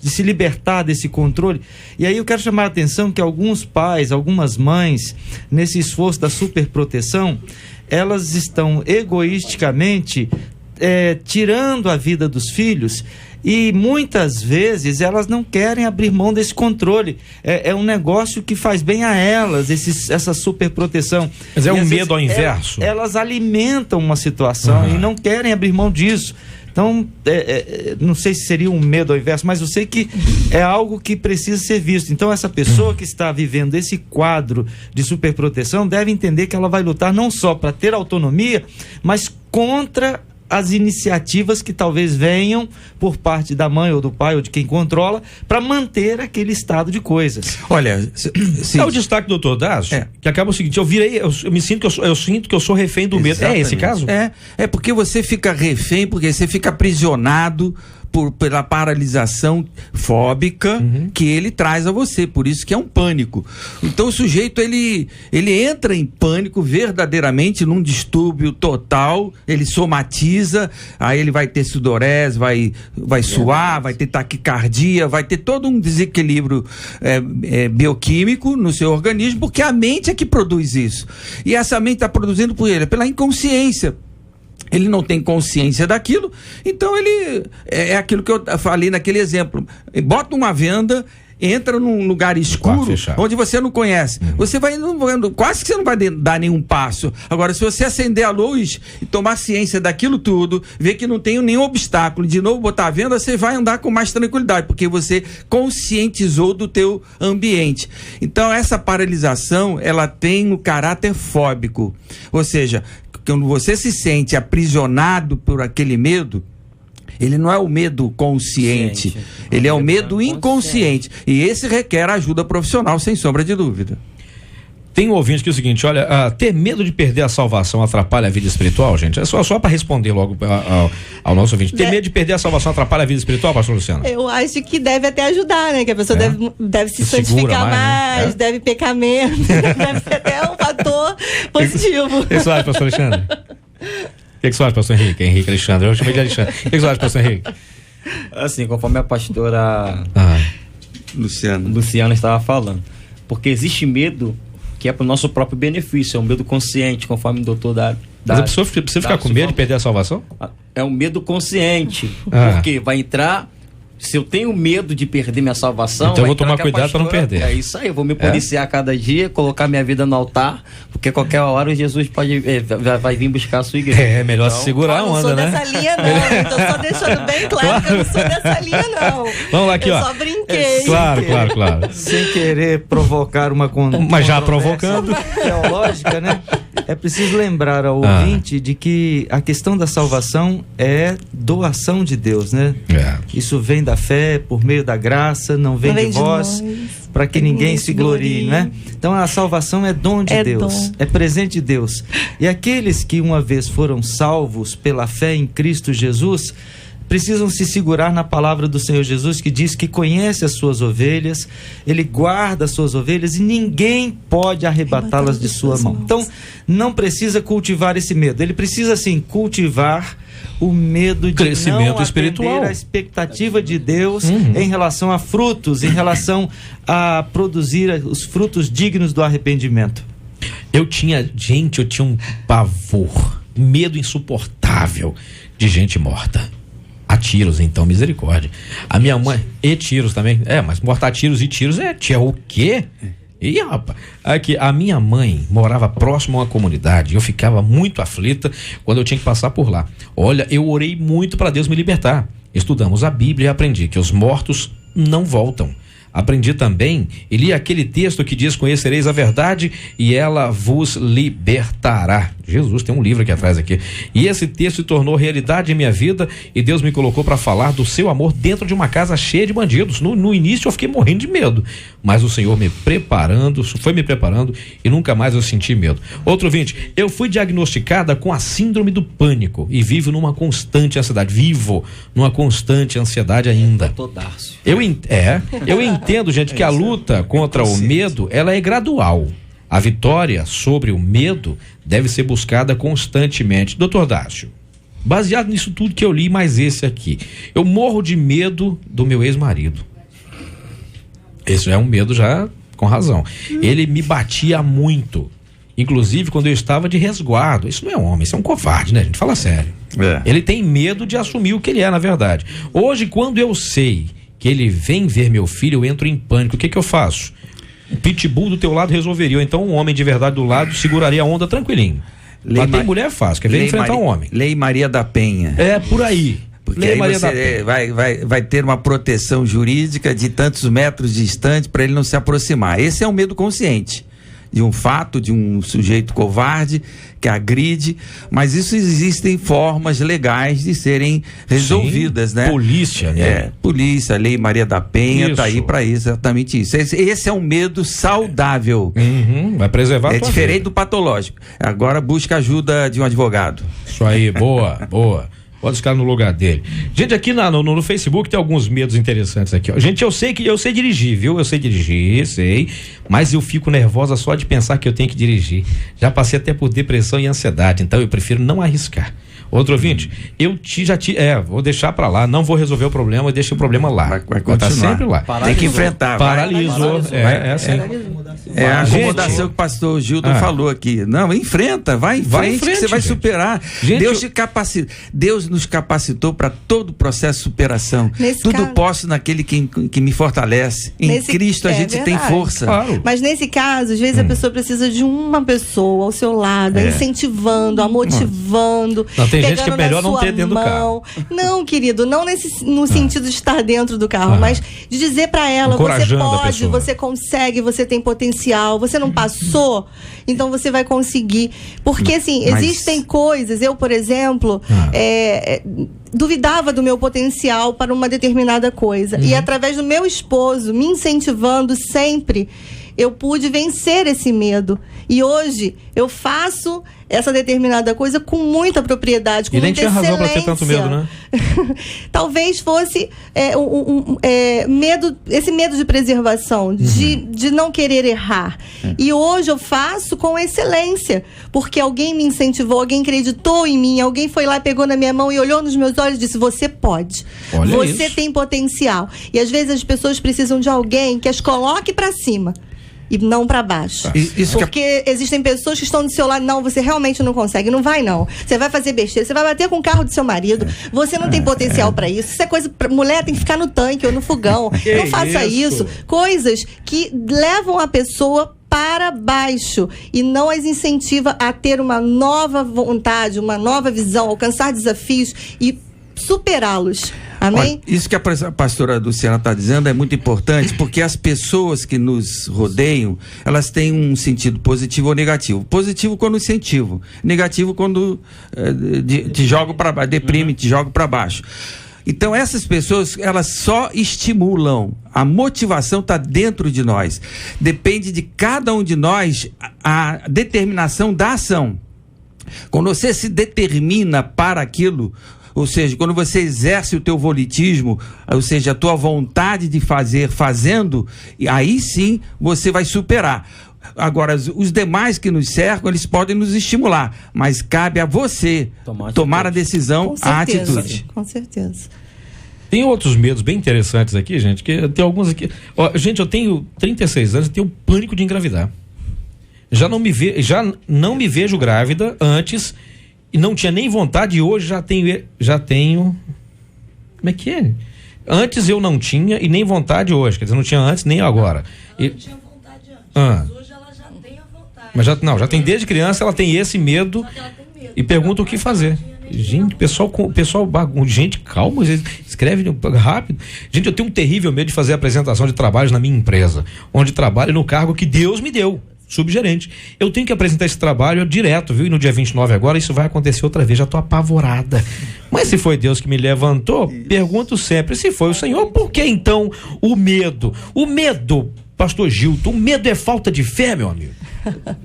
se libertar desse controle. E aí eu quero chamar a atenção que alguns pais, algumas mães, nesse esforço da superproteção, elas estão egoisticamente tirando a vida dos filhos, e muitas vezes elas não querem abrir mão desse controle. É um negócio que faz bem a elas, essa superproteção. Mas é um medo ao inverso. Elas alimentam uma situação e não querem abrir mão disso. Então, não sei se seria um medo ao inverso, mas eu sei que é algo que precisa ser visto. Então, essa pessoa que está vivendo esse quadro de superproteção deve entender que ela vai lutar não só para ter autonomia, mas contra as iniciativas que talvez venham por parte da mãe ou do pai ou de quem controla para manter aquele estado de coisas. Olha, é o destaque do Dr. Dácio, que acaba o seguinte: eu sinto que eu sou refém do medo. Exatamente. É esse caso? É porque você fica refém, porque você fica aprisionado pela paralisação fóbica que ele traz a você, por isso que é um pânico. Então o sujeito ele entra em pânico verdadeiramente, num distúrbio total, ele somatiza, aí ele vai ter sudorese, vai suar, vai ter taquicardia, vai ter todo um desequilíbrio bioquímico no seu organismo, porque a mente é que produz isso, e essa mente está produzindo por ele, pela inconsciência. Ele não tem consciência daquilo, então ele é aquilo que eu falei naquele exemplo. Bota uma venda, entra num lugar escuro, onde você não conhece. Você vai indo, quase que você não vai dar nenhum passo. Agora, se você acender a luz e tomar ciência daquilo tudo, ver que não tem nenhum obstáculo, de novo botar a venda, você vai andar com mais tranquilidade, porque você conscientizou do teu ambiente. Então, essa paralisação, ela tem o caráter fóbico. Ou seja, quando você se sente aprisionado por aquele medo, ele não é o medo consciente, ele é o medo inconsciente. E esse requer ajuda profissional, sem sombra de dúvida. Tem um ouvinte que é o seguinte: olha, ter medo de perder a salvação atrapalha a vida espiritual, gente? É só para responder logo ao nosso ouvinte. Ter medo de perder a salvação atrapalha a vida espiritual, pastor Luciano? Eu acho que deve até ajudar, né? Que a pessoa deve se santificar mais, deve pecar menos, deve ser até um fator positivo. O que você acha, pastor Alexandre? O que você acha, pastor Henrique? Henrique Alexandre, eu chamei de Alexandre. O que você acha, pastor Henrique? Assim, conforme a pastora Luciana estava falando, porque existe medo que é para o nosso próprio benefício, é um medo consciente, conforme o doutor Mas a pessoa precisa ficar com medo de perder a salvação? É um medo consciente, porque vai entrar. Se eu tenho medo de perder minha salvação, então eu vou tomar cuidado para não perder. É isso aí, eu vou me policiar cada dia, colocar minha vida no altar, porque qualquer hora Jesus vai vir buscar a sua igreja. É melhor se segurar a onda, né? Eu não sou dessa linha, não. Então só deixando bem claro que eu não sou dessa linha, não. Vamos lá aqui, eu só brinquei. Claro. Sem querer provocar uma mas já provocando. Teológica, né? É preciso lembrar ao ouvinte de que a questão da salvação é doação de Deus, né? Isso vem da fé, por meio da graça, não vem de vós, para que ninguém se glorie, né? Então a salvação é dom de Deus, é presente de Deus. E aqueles que uma vez foram salvos pela fé em Cristo Jesus, precisam se segurar na palavra do Senhor Jesus, que diz que conhece as suas ovelhas, ele guarda as suas ovelhas e ninguém pode arrebatá-las de sua mão. Então, não precisa cultivar esse medo. Ele precisa, sim, cultivar o medo de crescimento não espiritual, atender a expectativa de Deus em relação a frutos, em relação a produzir os frutos dignos do arrependimento. Eu tinha um pavor, medo insuportável de gente morta. A tiros, então, misericórdia. A minha mãe, e tiros também, mas morta a tiros e tiros tinha o quê? E rapaz, aqui, a minha mãe morava próximo a uma comunidade, eu ficava muito aflita quando eu tinha que passar por lá. Olha, eu orei muito para Deus me libertar. Estudamos a Bíblia e aprendi que os mortos não voltam. Aprendi também e li aquele texto que diz: conhecereis a verdade e ela vos libertará. Jesus, tem um livro aqui atrás aqui. E esse texto se tornou realidade em minha vida e Deus me colocou para falar do seu amor dentro de uma casa cheia de bandidos. No início eu fiquei morrendo de medo, mas o Senhor foi me preparando e nunca mais eu senti medo. Outro ouvinte: eu fui diagnosticada com a síndrome do pânico e vivo numa constante ansiedade ainda. Eu entendo, gente, que a luta contra o medo, ela é gradual. A vitória sobre o medo deve ser buscada constantemente. Doutor Dácio, baseado nisso tudo que eu li, mais esse aqui, eu morro de medo do meu ex-marido. Esse é um medo já com razão. Ele me batia muito, inclusive quando eu estava de resguardo. Isso não é homem, isso é um covarde, né, gente? Fala sério. Ele tem medo de assumir o que ele é, na verdade. Hoje, quando eu sei que ele vem ver meu filho, eu entro em pânico. O que eu faço? O pitbull do teu lado resolveria, ou então um homem de verdade do lado seguraria a onda tranquilinho. Mas tem mulher fácil, quer ver enfrentar um homem. Lei Maria da Penha. É por aí. Porque Lei aí Maria você vai ter uma proteção jurídica de tantos metros distante para ele não se aproximar. Esse é um medo consciente de um fato, de um sujeito covarde que agride, mas isso existem formas legais de serem resolvidas, né? Polícia, né? Polícia, Lei Maria da Penha, tá aí para exatamente isso. Esse é um medo saudável. Vai preservar a tua diferente vida. do patológico. Agora busca ajuda de um advogado. Isso aí, boa. Pode ficar no lugar dele. Gente, aqui no Facebook tem alguns medos interessantes aqui, ó. Gente, eu sei dirigir, viu? Eu sei dirigir, mas eu fico nervosa só de pensar que eu tenho que dirigir. Já passei até por depressão e ansiedade, então eu prefiro não arriscar. Outro ouvinte, vou deixar pra lá, não vou resolver o problema, deixa o problema lá. Vai continuar. Tá sempre lá. Tem que enfrentar. Paralisou. Assim. É a acomodação que o pastor Gildo falou aqui. Não, enfrenta, vai em frente que você vai superar. Deus nos capacitou para todo o processo de superação. Tudo posso naquele que me fortalece. Em Cristo a gente tem força. Claro. Mas nesse caso, às vezes a pessoa precisa de uma pessoa ao seu lado, incentivando, a motivando. Tem gente que é melhor não ter dentro do carro. Não, querido, não no sentido de estar dentro do carro, mas de dizer pra ela: você pode, você consegue, você tem potencial, você não passou, então você vai conseguir. Porque assim, existem coisas, eu, por exemplo, duvidava do meu potencial para uma determinada coisa. E através do meu esposo me incentivando sempre, eu pude vencer esse medo. E hoje eu faço essa determinada coisa com muita propriedade, com muita excelência. E nem tinha razão para ter tanto medo, né? Talvez fosse esse medo de preservação, de não querer errar. E hoje eu faço com excelência, porque alguém me incentivou, alguém acreditou em mim, alguém foi lá, pegou na minha mão e olhou nos meus olhos e disse: você pode. Olha, você tem potencial. E às vezes as pessoas precisam de alguém que as coloque para cima e não para baixo. Porque existem pessoas que estão do seu lado: não, você realmente não consegue, não vai não. Você vai fazer besteira, você vai bater com o carro do seu marido, você não tem potencial para isso. Isso é coisa mulher tem que ficar no tanque ou no fogão. Não faça isso. Coisas que levam a pessoa para baixo e não as incentiva a ter uma nova vontade, uma nova visão, alcançar desafios e superá-los. Amém? Olha, isso que a pastora Luciana está dizendo é muito importante, porque as pessoas que nos rodeiam, elas têm um sentido positivo ou negativo. Positivo quando incentivo, negativo quando te joga para baixo, deprime, te joga para baixo. Então essas pessoas, elas só estimulam. A motivação está dentro de nós. Depende de cada um de nós a determinação da ação. Quando você se determina para aquilo, ou seja, quando você exerce o teu volitismo, ou seja, a tua vontade de fazer, fazendo, aí sim você vai superar. Agora, os demais que nos cercam, eles podem nos estimular, mas cabe a você tomar a decisão, a atitude. Com certeza. Tem outros medos bem interessantes aqui, gente, que tem alguns aqui. Gente, eu tenho 36 anos e tenho pânico de engravidar. já não me vejo grávida antes e não tinha nem vontade, e hoje já tenho. Como é que é? Antes eu não tinha e nem vontade hoje, quer dizer, não tinha antes nem agora. Ela não tinha vontade antes, mas hoje ela já tem a vontade. Mas já tem desde criança, ela tem esse medo. Só que ela tem medo. E pergunta o que fazer. Gente, pessoal, gente, calma, escreve rápido. Gente, eu tenho um terrível medo de fazer apresentação de trabalhos na minha empresa, onde trabalho no cargo que Deus me deu, subgerente. Eu tenho que apresentar esse trabalho direto, viu? E no dia 29 agora, isso vai acontecer outra vez, já tô apavorada. Mas se foi Deus que me levantou, pergunto sempre, se foi o Senhor, por que então o medo? O medo, pastor Gilton, o medo é falta de fé, meu amigo?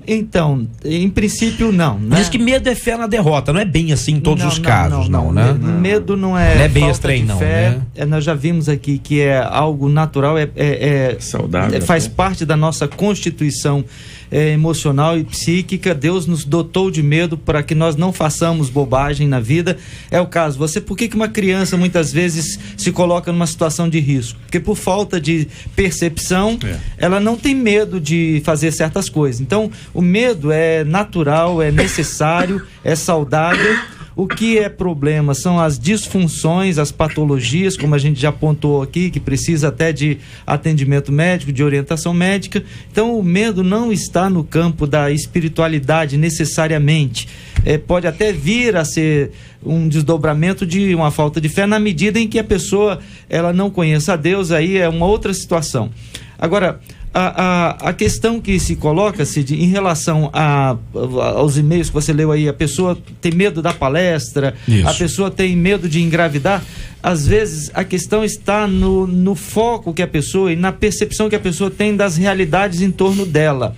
Então, em princípio, não, né? Diz que medo é fé na derrota, não é bem assim em todos os casos, não, né? Medo não é bem falta estranho, de não, fé. né? Nós já vimos aqui que é algo natural, saudável, faz parte da nossa constituição emocional e psíquica. Deus nos dotou de medo para que nós não façamos bobagem na vida. É o caso. Por que uma criança muitas vezes se coloca numa situação de risco? Porque por falta de percepção, ela não tem medo de fazer certas coisas. Então, o medo é natural, é necessário, é saudável. O que é problema são as disfunções, as patologias, como a gente já apontou aqui, que precisa até de atendimento médico, de orientação médica. Então, o medo não está no campo da espiritualidade necessariamente. Pode até vir a ser um desdobramento de uma falta de fé na medida em que a pessoa ela não conheça a Deus, aí é uma outra situação. Agora, a questão que se coloca, Cid, em relação aos e-mails que você leu aí, a pessoa tem medo da palestra, isso. A pessoa tem medo de engravidar, às vezes a questão está no foco que a pessoa e na percepção que a pessoa tem das realidades em torno dela.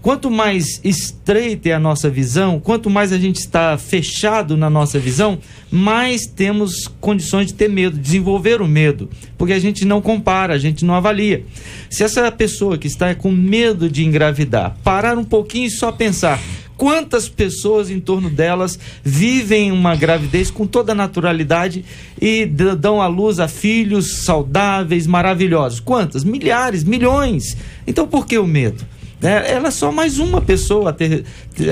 Quanto mais estreita é a nossa visão, quanto mais a gente está fechado na nossa visão, mais temos condições de ter medo, desenvolver o medo, porque a gente não compara, a gente não avalia. Se essa pessoa que está com medo de engravidar parar um pouquinho e só pensar quantas pessoas em torno delas vivem uma gravidez com toda a naturalidade e dão à luz a filhos saudáveis, maravilhosos. Quantas? Milhares, milhões. Então por que o medo? Ela é só mais uma pessoa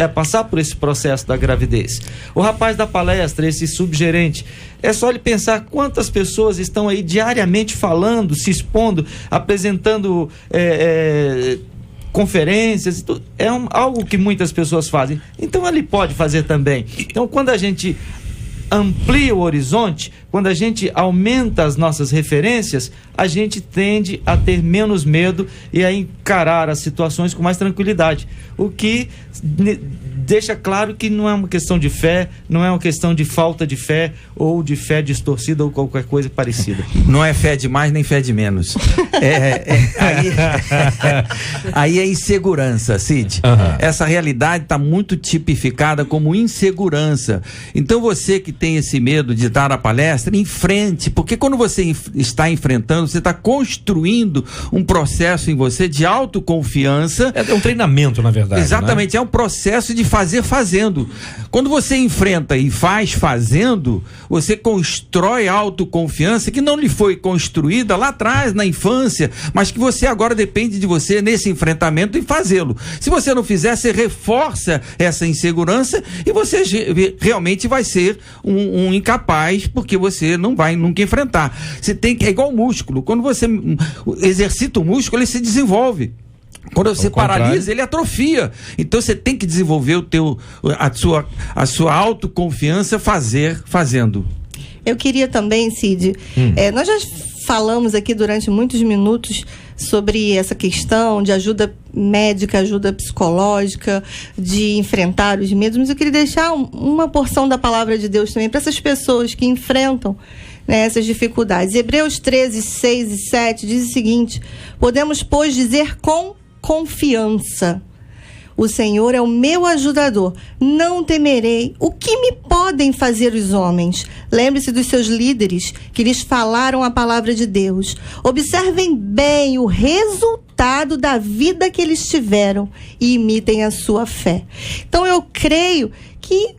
a passar por esse processo da gravidez. O rapaz da palestra, esse subgerente, é só ele pensar quantas pessoas estão aí diariamente falando, se expondo, apresentando conferências, algo que muitas pessoas fazem. Então ele pode fazer também. Então quando a gente amplia o horizonte, quando a gente aumenta as nossas referências, a gente tende a ter menos medo e a encarar as situações com mais tranquilidade. O que deixa claro que não é uma questão de fé, não é uma questão de falta de fé ou de fé distorcida ou qualquer coisa parecida. Não é fé de mais nem fé de menos. Aí é insegurança, Cid. Uhum. Essa realidade está muito tipificada como insegurança. Então você que tem esse medo de dar a palestra, enfrente, porque quando você está enfrentando, você está construindo um processo em você de autoconfiança. É um treinamento, na verdade. Exatamente, né? É um processo de fazer fazendo. Quando você enfrenta e faz fazendo, você constrói autoconfiança que não lhe foi construída lá atrás, na infância, mas que você agora depende de você nesse enfrentamento e fazê-lo. Se você não fizer, você reforça essa insegurança e você realmente vai ser um incapaz, porque você não vai nunca enfrentar. Você tem que, é igual músculo. Quando você exercita o músculo, ele se desenvolve. Quando você paralisa, ele atrofia. Então você tem que desenvolver a sua autoconfiança fazendo. Eu queria também, Cid, nós já falamos aqui durante muitos minutos sobre essa questão de ajuda médica, ajuda psicológica, de enfrentar os medos, mas eu queria deixar uma porção da palavra de Deus também para essas pessoas que enfrentam, né, essas dificuldades. Hebreus 13, 6 e 7 diz o seguinte: podemos, pois, dizer com confiança: o Senhor é o meu ajudador, não temerei. O que me podem fazer os homens? Lembre-se dos seus líderes que lhes falaram a palavra de Deus. Observem bem o resultado da vida que eles tiveram e imitem a sua fé. Então eu creio que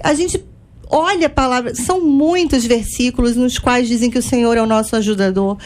a gente olha a palavra, são muitos versículos nos quais dizem que o Senhor é o nosso ajudador.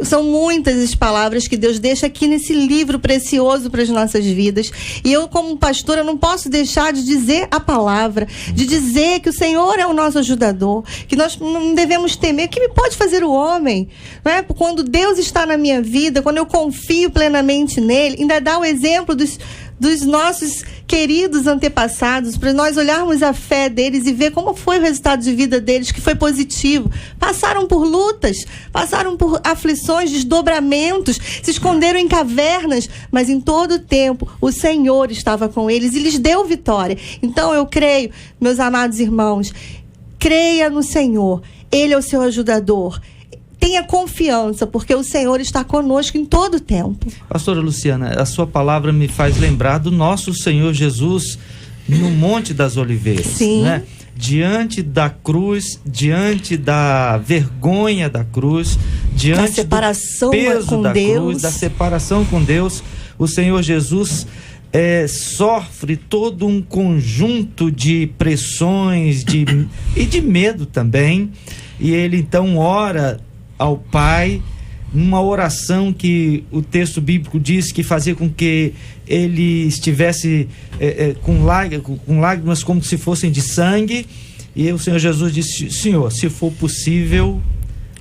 São muitas as palavras que Deus deixa aqui nesse livro precioso para as nossas vidas. E eu, como pastora, não posso deixar de dizer a palavra, de dizer que o Senhor é o nosso ajudador, que nós não devemos temer. O que me pode fazer o homem? Não é? Quando Deus está na minha vida, quando eu confio plenamente nele, ainda dá o exemplo dos nossos queridos antepassados, para nós olharmos a fé deles e ver como foi o resultado de vida deles, que foi positivo. Passaram por lutas, passaram por aflições, desdobramentos, se esconderam em cavernas, mas em todo o tempo o Senhor estava com eles e lhes deu vitória. Então eu creio, meus amados irmãos, creia no Senhor, Ele é o seu ajudador. Tenha confiança, porque o Senhor está conosco em todo o tempo. Pastora Luciana, a sua palavra me faz lembrar do nosso Senhor Jesus no Monte das Oliveiras. Sim. Né? Diante da cruz, diante da vergonha da cruz, diante da separação do peso da cruz, da separação com Deus, o Senhor Jesus sofre todo um conjunto de pressões e de medo também. E ele então ora ao Pai, numa oração que o texto bíblico diz que fazia com que ele estivesse com lágrimas como se fossem de sangue, e o Senhor Jesus disse: Senhor, se for possível,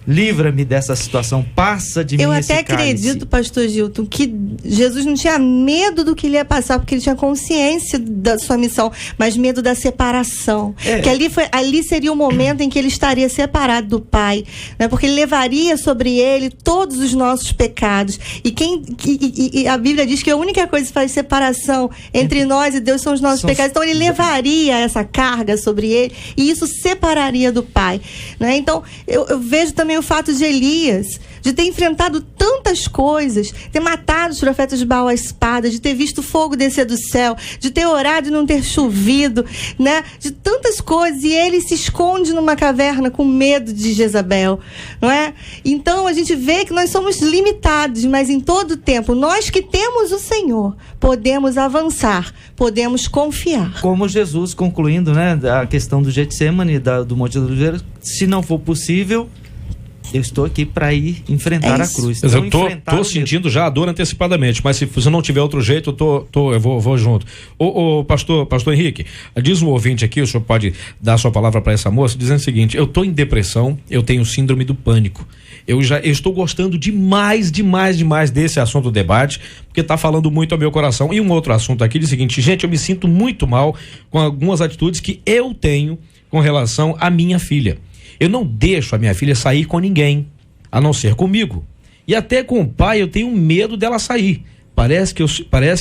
livra-me dessa situação, passa de mim esse cálice. Eu até acredito, pastor Gilton, que Jesus não tinha medo do que ele ia passar, porque ele tinha consciência da sua missão, mas medo da separação. Que ali seria o momento em que ele estaria separado do Pai, né? Porque ele levaria sobre ele todos os nossos pecados. E a Bíblia diz que a única coisa que faz separação entre nós e Deus são os nossos pecados. Então ele levaria essa carga sobre ele e isso separaria do Pai, né? Então eu vejo também o fato de Elias, de ter enfrentado tantas coisas, ter matado os profetas de Baal à espada, de ter visto fogo descer do céu, de ter orado e não ter chovido, né? De tantas coisas, e ele se esconde numa caverna com medo de Jezabel, não é? Então a gente vê que nós somos limitados, mas em todo tempo, nós que temos o Senhor, podemos avançar, podemos confiar. Como Jesus, concluindo, né, a questão do Getsemane, do Monte das Oliveiras, se não for possível, eu estou aqui para ir enfrentar a cruz. Então, eu tô sentindo já a dor antecipadamente, mas se você não tiver outro jeito, eu vou junto. Pastor Henrique, diz um ouvinte aqui, o senhor pode dar a sua palavra para essa moça, dizendo o seguinte: eu estou em depressão, eu tenho síndrome do pânico. Eu estou gostando demais desse assunto do debate, porque está falando muito ao meu coração. E um outro assunto aqui diz o seguinte: gente, eu me sinto muito mal com algumas atitudes que eu tenho com relação à minha filha. Eu não deixo a minha filha sair com ninguém, a não ser comigo. E até com o pai eu tenho medo dela sair. Parece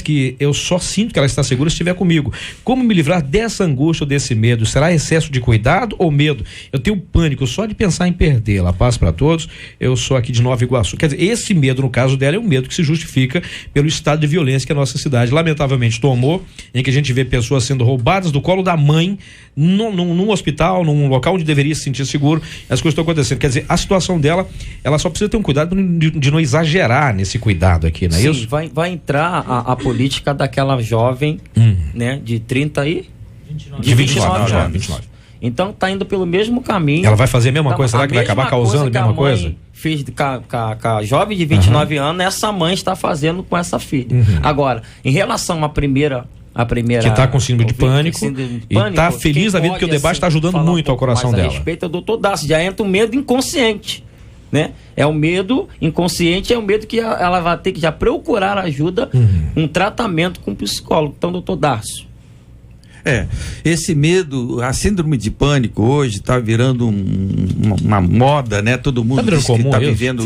que eu só sinto que ela está segura se estiver comigo. Como me livrar dessa angústia ou desse medo? Será excesso de cuidado ou medo? Eu tenho pânico só de pensar em perdê-la. Paz para todos. Eu sou aqui de Nova Iguaçu. Quer dizer, esse medo, no caso dela, é um medo que se justifica pelo estado de violência que a nossa cidade lamentavelmente tomou, em que a gente vê pessoas sendo roubadas do colo da mãe, num hospital, num local onde deveria se sentir seguro. As coisas estão acontecendo. Quer dizer, a situação dela, ela só precisa ter um cuidado de não exagerar nesse cuidado aqui, não é isso? Vai entrar a política daquela jovem, né, de 30 e... 29 anos. 29. Então tá indo pelo mesmo caminho. Ela vai fazer a mesma coisa, será que vai acabar causando a mesma coisa? Fez com a jovem de 29 anos, essa mãe está fazendo com essa filha. Agora, em relação à primeira que está com síndrome de pânico e está feliz da vida, porque o debate está ajudando muito ao coração dela. A respeito do doutor Darcy, já entra o medo inconsciente, né? É o medo inconsciente, é o medo que ela vai ter que já procurar ajuda, um tratamento com um psicólogo. Então, doutor Darcy. Esse medo, a síndrome de pânico hoje está virando uma moda, né? Todo mundo diz que está vivendo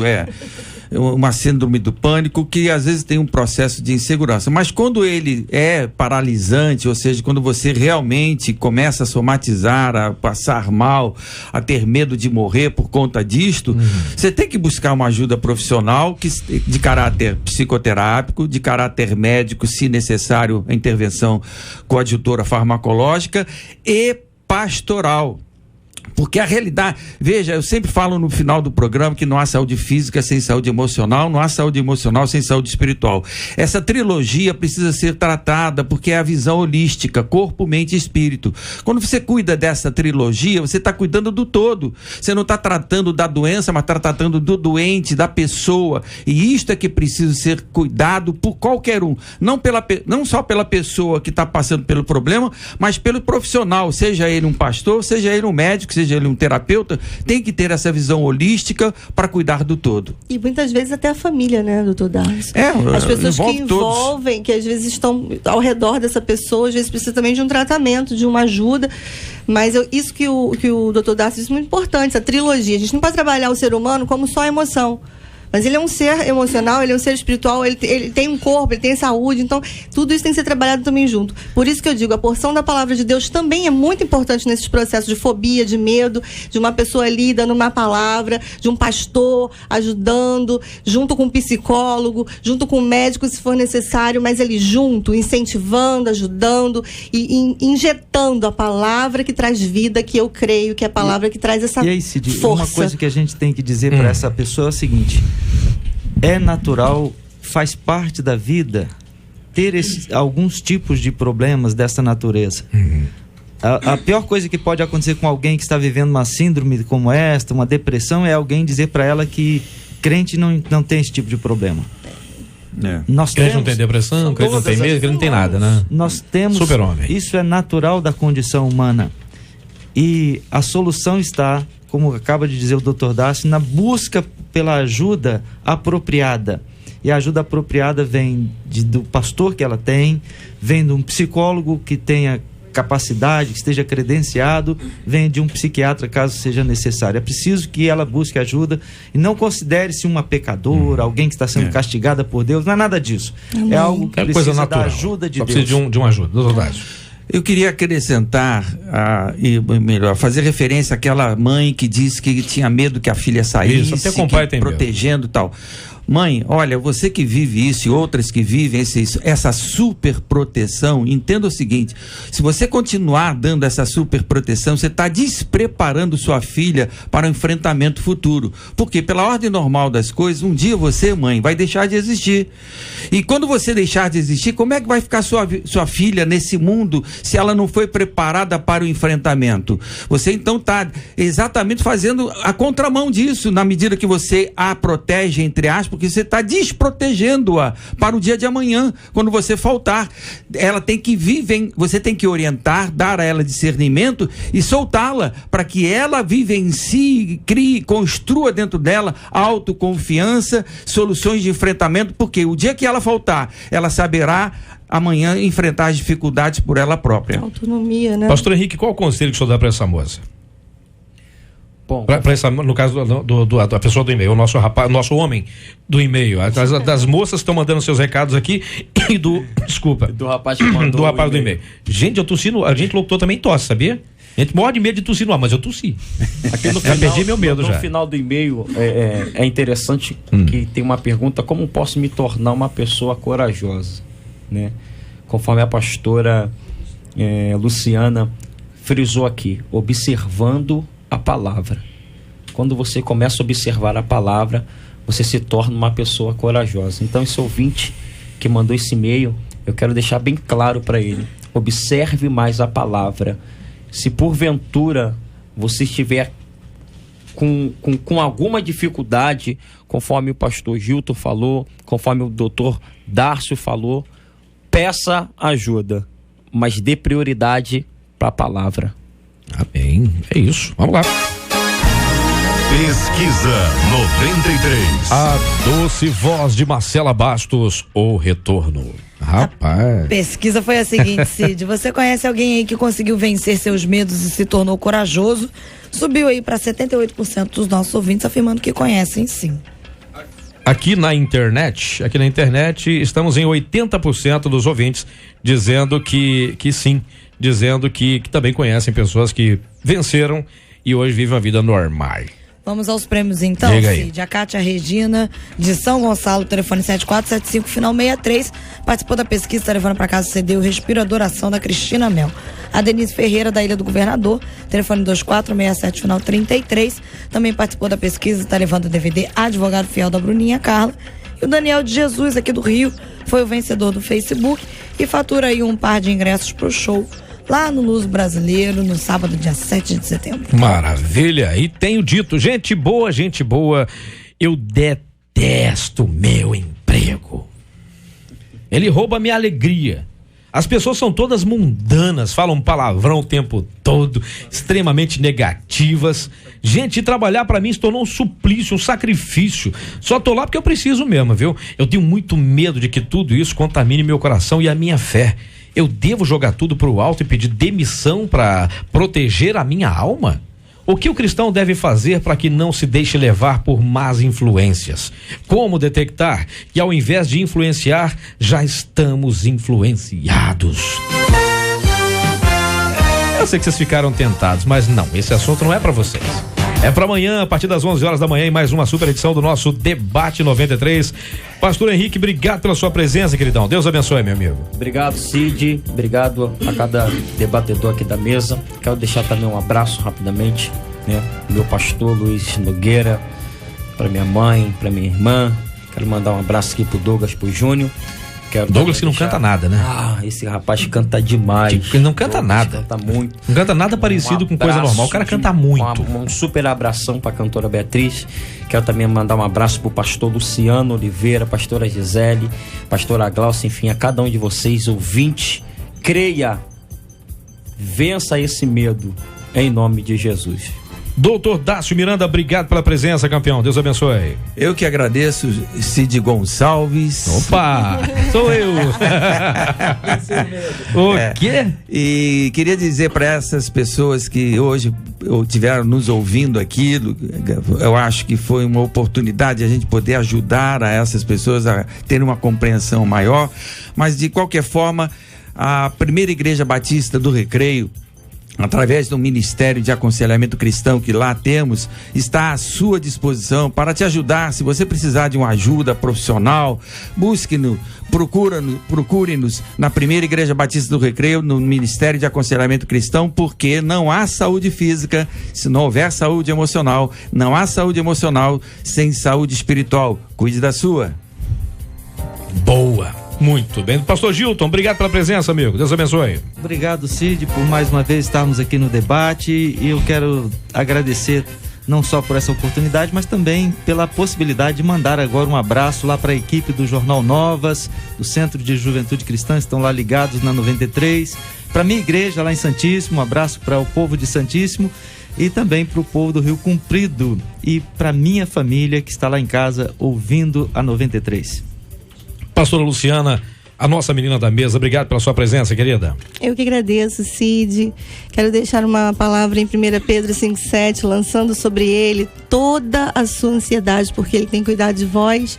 uma síndrome do pânico, que às vezes tem um processo de insegurança, mas quando ele é paralisante, ou seja, quando você realmente começa a somatizar, a passar mal, a ter medo de morrer por conta disto, você tem que buscar uma ajuda profissional de caráter psicoterápico, de caráter médico, se necessário a intervenção coadjutora farmacológica e pastoral. Porque a realidade, veja, eu sempre falo no final do programa que não há saúde física sem saúde emocional, não há saúde emocional sem saúde espiritual. Essa trilogia precisa ser tratada porque é a visão holística, corpo, mente e espírito. Quando você cuida dessa trilogia, você está cuidando do todo. Você não está tratando da doença, mas está tratando do doente, da pessoa. E isto é que precisa ser cuidado por qualquer um. Não só pela pessoa que está passando pelo problema, mas pelo profissional, seja ele um pastor, seja ele um médico, seja ele um terapeuta, tem que ter essa visão holística para cuidar do todo. E muitas vezes até a família, né, doutor Darcio? As pessoas que envolvem, todos, que às vezes estão ao redor dessa pessoa, às vezes precisa também de um tratamento, de uma ajuda. Mas isso que o doutor Darcio disse é muito importante, essa trilogia. A gente não pode trabalhar o ser humano como só emoção. Mas ele é um ser emocional, ele é um ser espiritual, ele tem um corpo, ele tem saúde, então tudo isso tem que ser trabalhado também junto. Por isso que eu digo, a porção da palavra de Deus também é muito importante nesses processos de fobia, de medo, de uma pessoa ali dando uma palavra, de um pastor ajudando, junto com um psicólogo, junto com um médico se for necessário, mas ele junto, incentivando, ajudando e injetando a palavra que traz vida, que eu creio que é a palavra que traz essa força. Uma coisa que a gente tem que dizer para essa pessoa é o seguinte: é natural, faz parte da vida ter alguns tipos de problemas dessa natureza. A pior coisa que pode acontecer com alguém que está vivendo uma síndrome como esta, uma depressão, é alguém dizer para ela que crente não tem esse tipo de problema. Crente não tem depressão, crente não tem medo, crente não tem nada, né? Nós temos, super-homem. Isso é natural da condição humana. E a solução está, como acaba de dizer o Dr. Darcio, na busca pela ajuda apropriada. E a ajuda apropriada vem do pastor que ela tem, vem de um psicólogo que tenha capacidade, que esteja credenciado, vem de um psiquiatra caso seja necessário. É preciso que ela busque ajuda e não considere-se uma pecadora, alguém que está sendo castigada por Deus, não é nada disso. É algo que precisa da ajuda de Deus. Precisa de uma ajuda, doutor Darcio. Eu queria acrescentar, e melhor, fazer referência àquela mãe que disse que tinha medo que a filha saísse, isso, até com o pai tem protegendo e tal. Mãe, olha, você que vive isso e outras que vivem essa super proteção, entenda o seguinte: se você continuar dando essa super proteção, você está despreparando sua filha para o enfrentamento futuro. Porque pela ordem normal das coisas, um dia você, mãe, vai deixar de existir. E quando você deixar de existir, como é que vai ficar sua filha nesse mundo se ela não foi preparada para o enfrentamento? Você então está exatamente fazendo a contramão disso, na medida que você a protege, entre aspas, porque você está desprotegendo-a para o dia de amanhã, quando você faltar. Ela tem que você tem que orientar, dar a ela discernimento e soltá-la, para que ela vivencie, crie, construa dentro dela autoconfiança, soluções de enfrentamento, porque o dia que ela faltar, ela saberá amanhã enfrentar as dificuldades por ela própria. Autonomia, né? Pastor Henrique, qual o conselho que o senhor dá para essa moça? No caso da pessoa do e-mail, o nosso homem do e-mail, das moças que estão mandando seus recados aqui e do rapaz que mandou do rapaz do e-mail. Gente, eu tossi a gente locutor também tosse, sabia? A gente morre de medo de tossir no ar, mas eu tossi. Aqui no final, perdi meu medo já. No final do e-mail é interessante que tem uma pergunta: como posso me tornar uma pessoa corajosa, né? Conforme a pastora Luciana frisou aqui, observando a palavra. Quando você começa a observar a palavra, você se torna uma pessoa corajosa. Então, esse ouvinte que mandou esse e-mail, eu quero deixar bem claro para ele: observe mais a palavra. Se porventura você estiver com alguma dificuldade, conforme o pastor Gilton falou, conforme o doutor Darcio falou, peça ajuda, mas dê prioridade para a palavra. Amém. É isso. Vamos lá. Pesquisa 93. A doce voz de Marcela Bastos, o retorno. Rapaz. A pesquisa foi a seguinte, Cid: você conhece alguém aí que conseguiu vencer seus medos e se tornou corajoso? Subiu aí para 78% dos nossos ouvintes afirmando que conhecem, sim. Aqui na internet, estamos em 80% dos ouvintes dizendo que sim, dizendo que também conhecem pessoas que venceram e hoje vivem uma vida normal. Vamos aos prêmios então, Cid. A Cátia Regina, de São Gonçalo, telefone 7475, final 63, participou da pesquisa, está levando para casa o CD O Respiro Adoração, da Cristina Mel. A Denise Ferreira, da Ilha do Governador, telefone 2467, final 33, também participou da pesquisa, está levando o DVD Advogado Fiel da Bruninha Carla. E o Daniel de Jesus, aqui do Rio, foi o vencedor do Facebook e fatura aí um par de ingressos para o show lá no Luz Brasileiro, no sábado, dia 7 de setembro. Maravilha, e tenho dito, gente boa, eu detesto meu emprego. Ele rouba minha alegria. As pessoas são todas mundanas, falam palavrão o tempo todo, extremamente negativas. Gente, trabalhar pra mim se tornou um suplício, um sacrifício. Só tô lá porque eu preciso mesmo, viu? Eu tenho muito medo de que tudo isso contamine meu coração e a minha fé. Eu devo jogar tudo pro alto e pedir demissão pra proteger a minha alma? O que o cristão deve fazer para que não se deixe levar por más influências? Como detectar que ao invés de influenciar, já estamos influenciados? Eu sei que vocês ficaram tentados, mas não, esse assunto não é para vocês. É para amanhã, a partir das 11 horas da manhã, em mais uma super edição do nosso Debate 93. Pastor Henrique, obrigado pela sua presença, queridão. Deus abençoe, meu amigo. Obrigado, Cid. Obrigado a cada debatedor aqui da mesa. Quero deixar também um abraço rapidamente, né? Meu pastor Luiz Nogueira, para minha mãe, para minha irmã. Quero mandar um abraço aqui pro Douglas, pro Júnior. Douglas que não canta nada, né? Esse rapaz canta demais. Ele não canta nada. Canta muito. Não canta nada parecido com coisa normal. O cara canta muito. Um super abração pra cantora Beatriz. Quero também mandar um abraço pro pastor Luciano Oliveira, pastora Gisele, pastora Glaucia, enfim, a cada um de vocês, ouvinte. Creia, vença esse medo, em nome de Jesus. Doutor Dácio Miranda, obrigado pela presença, campeão. Deus abençoe. Eu que agradeço, Cid Gonçalves. Opa, sou eu. O quê? E queria dizer para essas pessoas que hoje estiveram nos ouvindo aqui, eu acho que foi uma oportunidade a gente poder ajudar a essas pessoas a terem uma compreensão maior, mas de qualquer forma, a Primeira Igreja Batista do Recreio, através do Ministério de Aconselhamento Cristão que lá temos, está à sua disposição para te ajudar. Se você precisar de uma ajuda profissional, busque-nos, procure-nos na Primeira Igreja Batista do Recreio, no Ministério de Aconselhamento Cristão, porque não há saúde física se não houver saúde emocional, não há saúde emocional sem saúde espiritual. Cuide da sua. Boa. Muito bem. Pastor Gilton, obrigado pela presença, amigo. Deus abençoe. Obrigado, Cid, por mais uma vez estarmos aqui no debate, e eu quero agradecer não só por essa oportunidade, mas também pela possibilidade de mandar agora um abraço lá para a equipe do Jornal Novas, do Centro de Juventude Cristã, estão lá ligados na 93, para minha igreja lá em Santíssimo, um abraço para o povo de Santíssimo e também para o povo do Rio Comprido e para minha família que está lá em casa ouvindo a 93. Pastora Luciana, a nossa menina da mesa, obrigado pela sua presença, querida. Eu que agradeço, Cid. Quero deixar uma palavra em 1 Pedro 5,7, lançando sobre ele toda a sua ansiedade, porque ele tem cuidado de vós.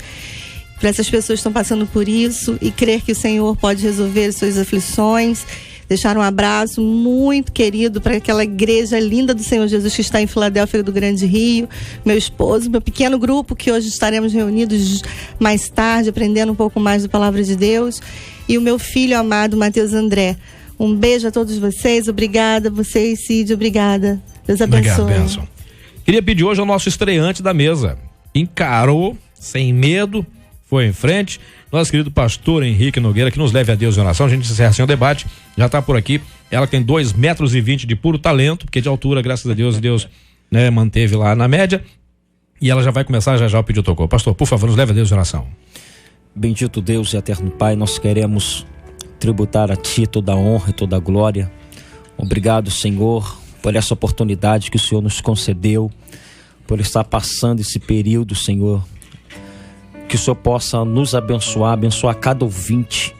Para essas pessoas que estão passando por isso e crer que o Senhor pode resolver as suas aflições. Deixar um abraço muito querido para aquela igreja linda do Senhor Jesus que está em Filadélfia do Grande Rio, meu esposo, meu pequeno grupo que hoje estaremos reunidos mais tarde, aprendendo um pouco mais da Palavra de Deus, e o meu filho amado, Matheus André. Um beijo a todos vocês, obrigada, vocês, Cid, obrigada. Deus abençoe. Obrigado, bênção. Queria pedir hoje ao nosso estreante da mesa, encarou, sem medo, foi em frente, nosso querido pastor Henrique Nogueira, que nos leve a Deus em oração. A gente encerra assim o debate, já está por aqui. Ela tem 2,20 metros de puro talento, porque de altura, graças a Deus, né, manteve lá na média. E ela já vai começar já o pedido tocou. Pastor, por favor, nos leve a Deus em oração. Bendito Deus e eterno Pai, nós queremos tributar a Ti toda a honra e toda a glória. Obrigado, Senhor, por essa oportunidade que o Senhor nos concedeu, por estar passando esse período, Senhor. Que o Senhor possa nos abençoar cada ouvinte.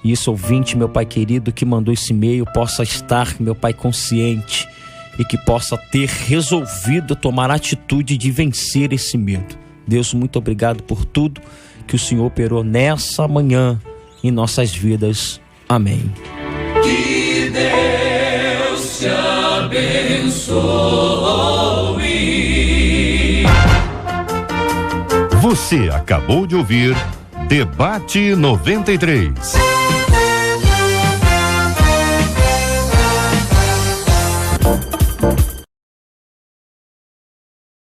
E esse ouvinte, meu Pai querido, que mandou esse e-mail, possa estar, meu Pai, consciente e que possa ter resolvido tomar a atitude de vencer esse medo. Deus, muito obrigado por tudo que o Senhor operou nessa manhã em nossas vidas. Amém. Que Deus te abençoe. Você acabou de ouvir Debate 93.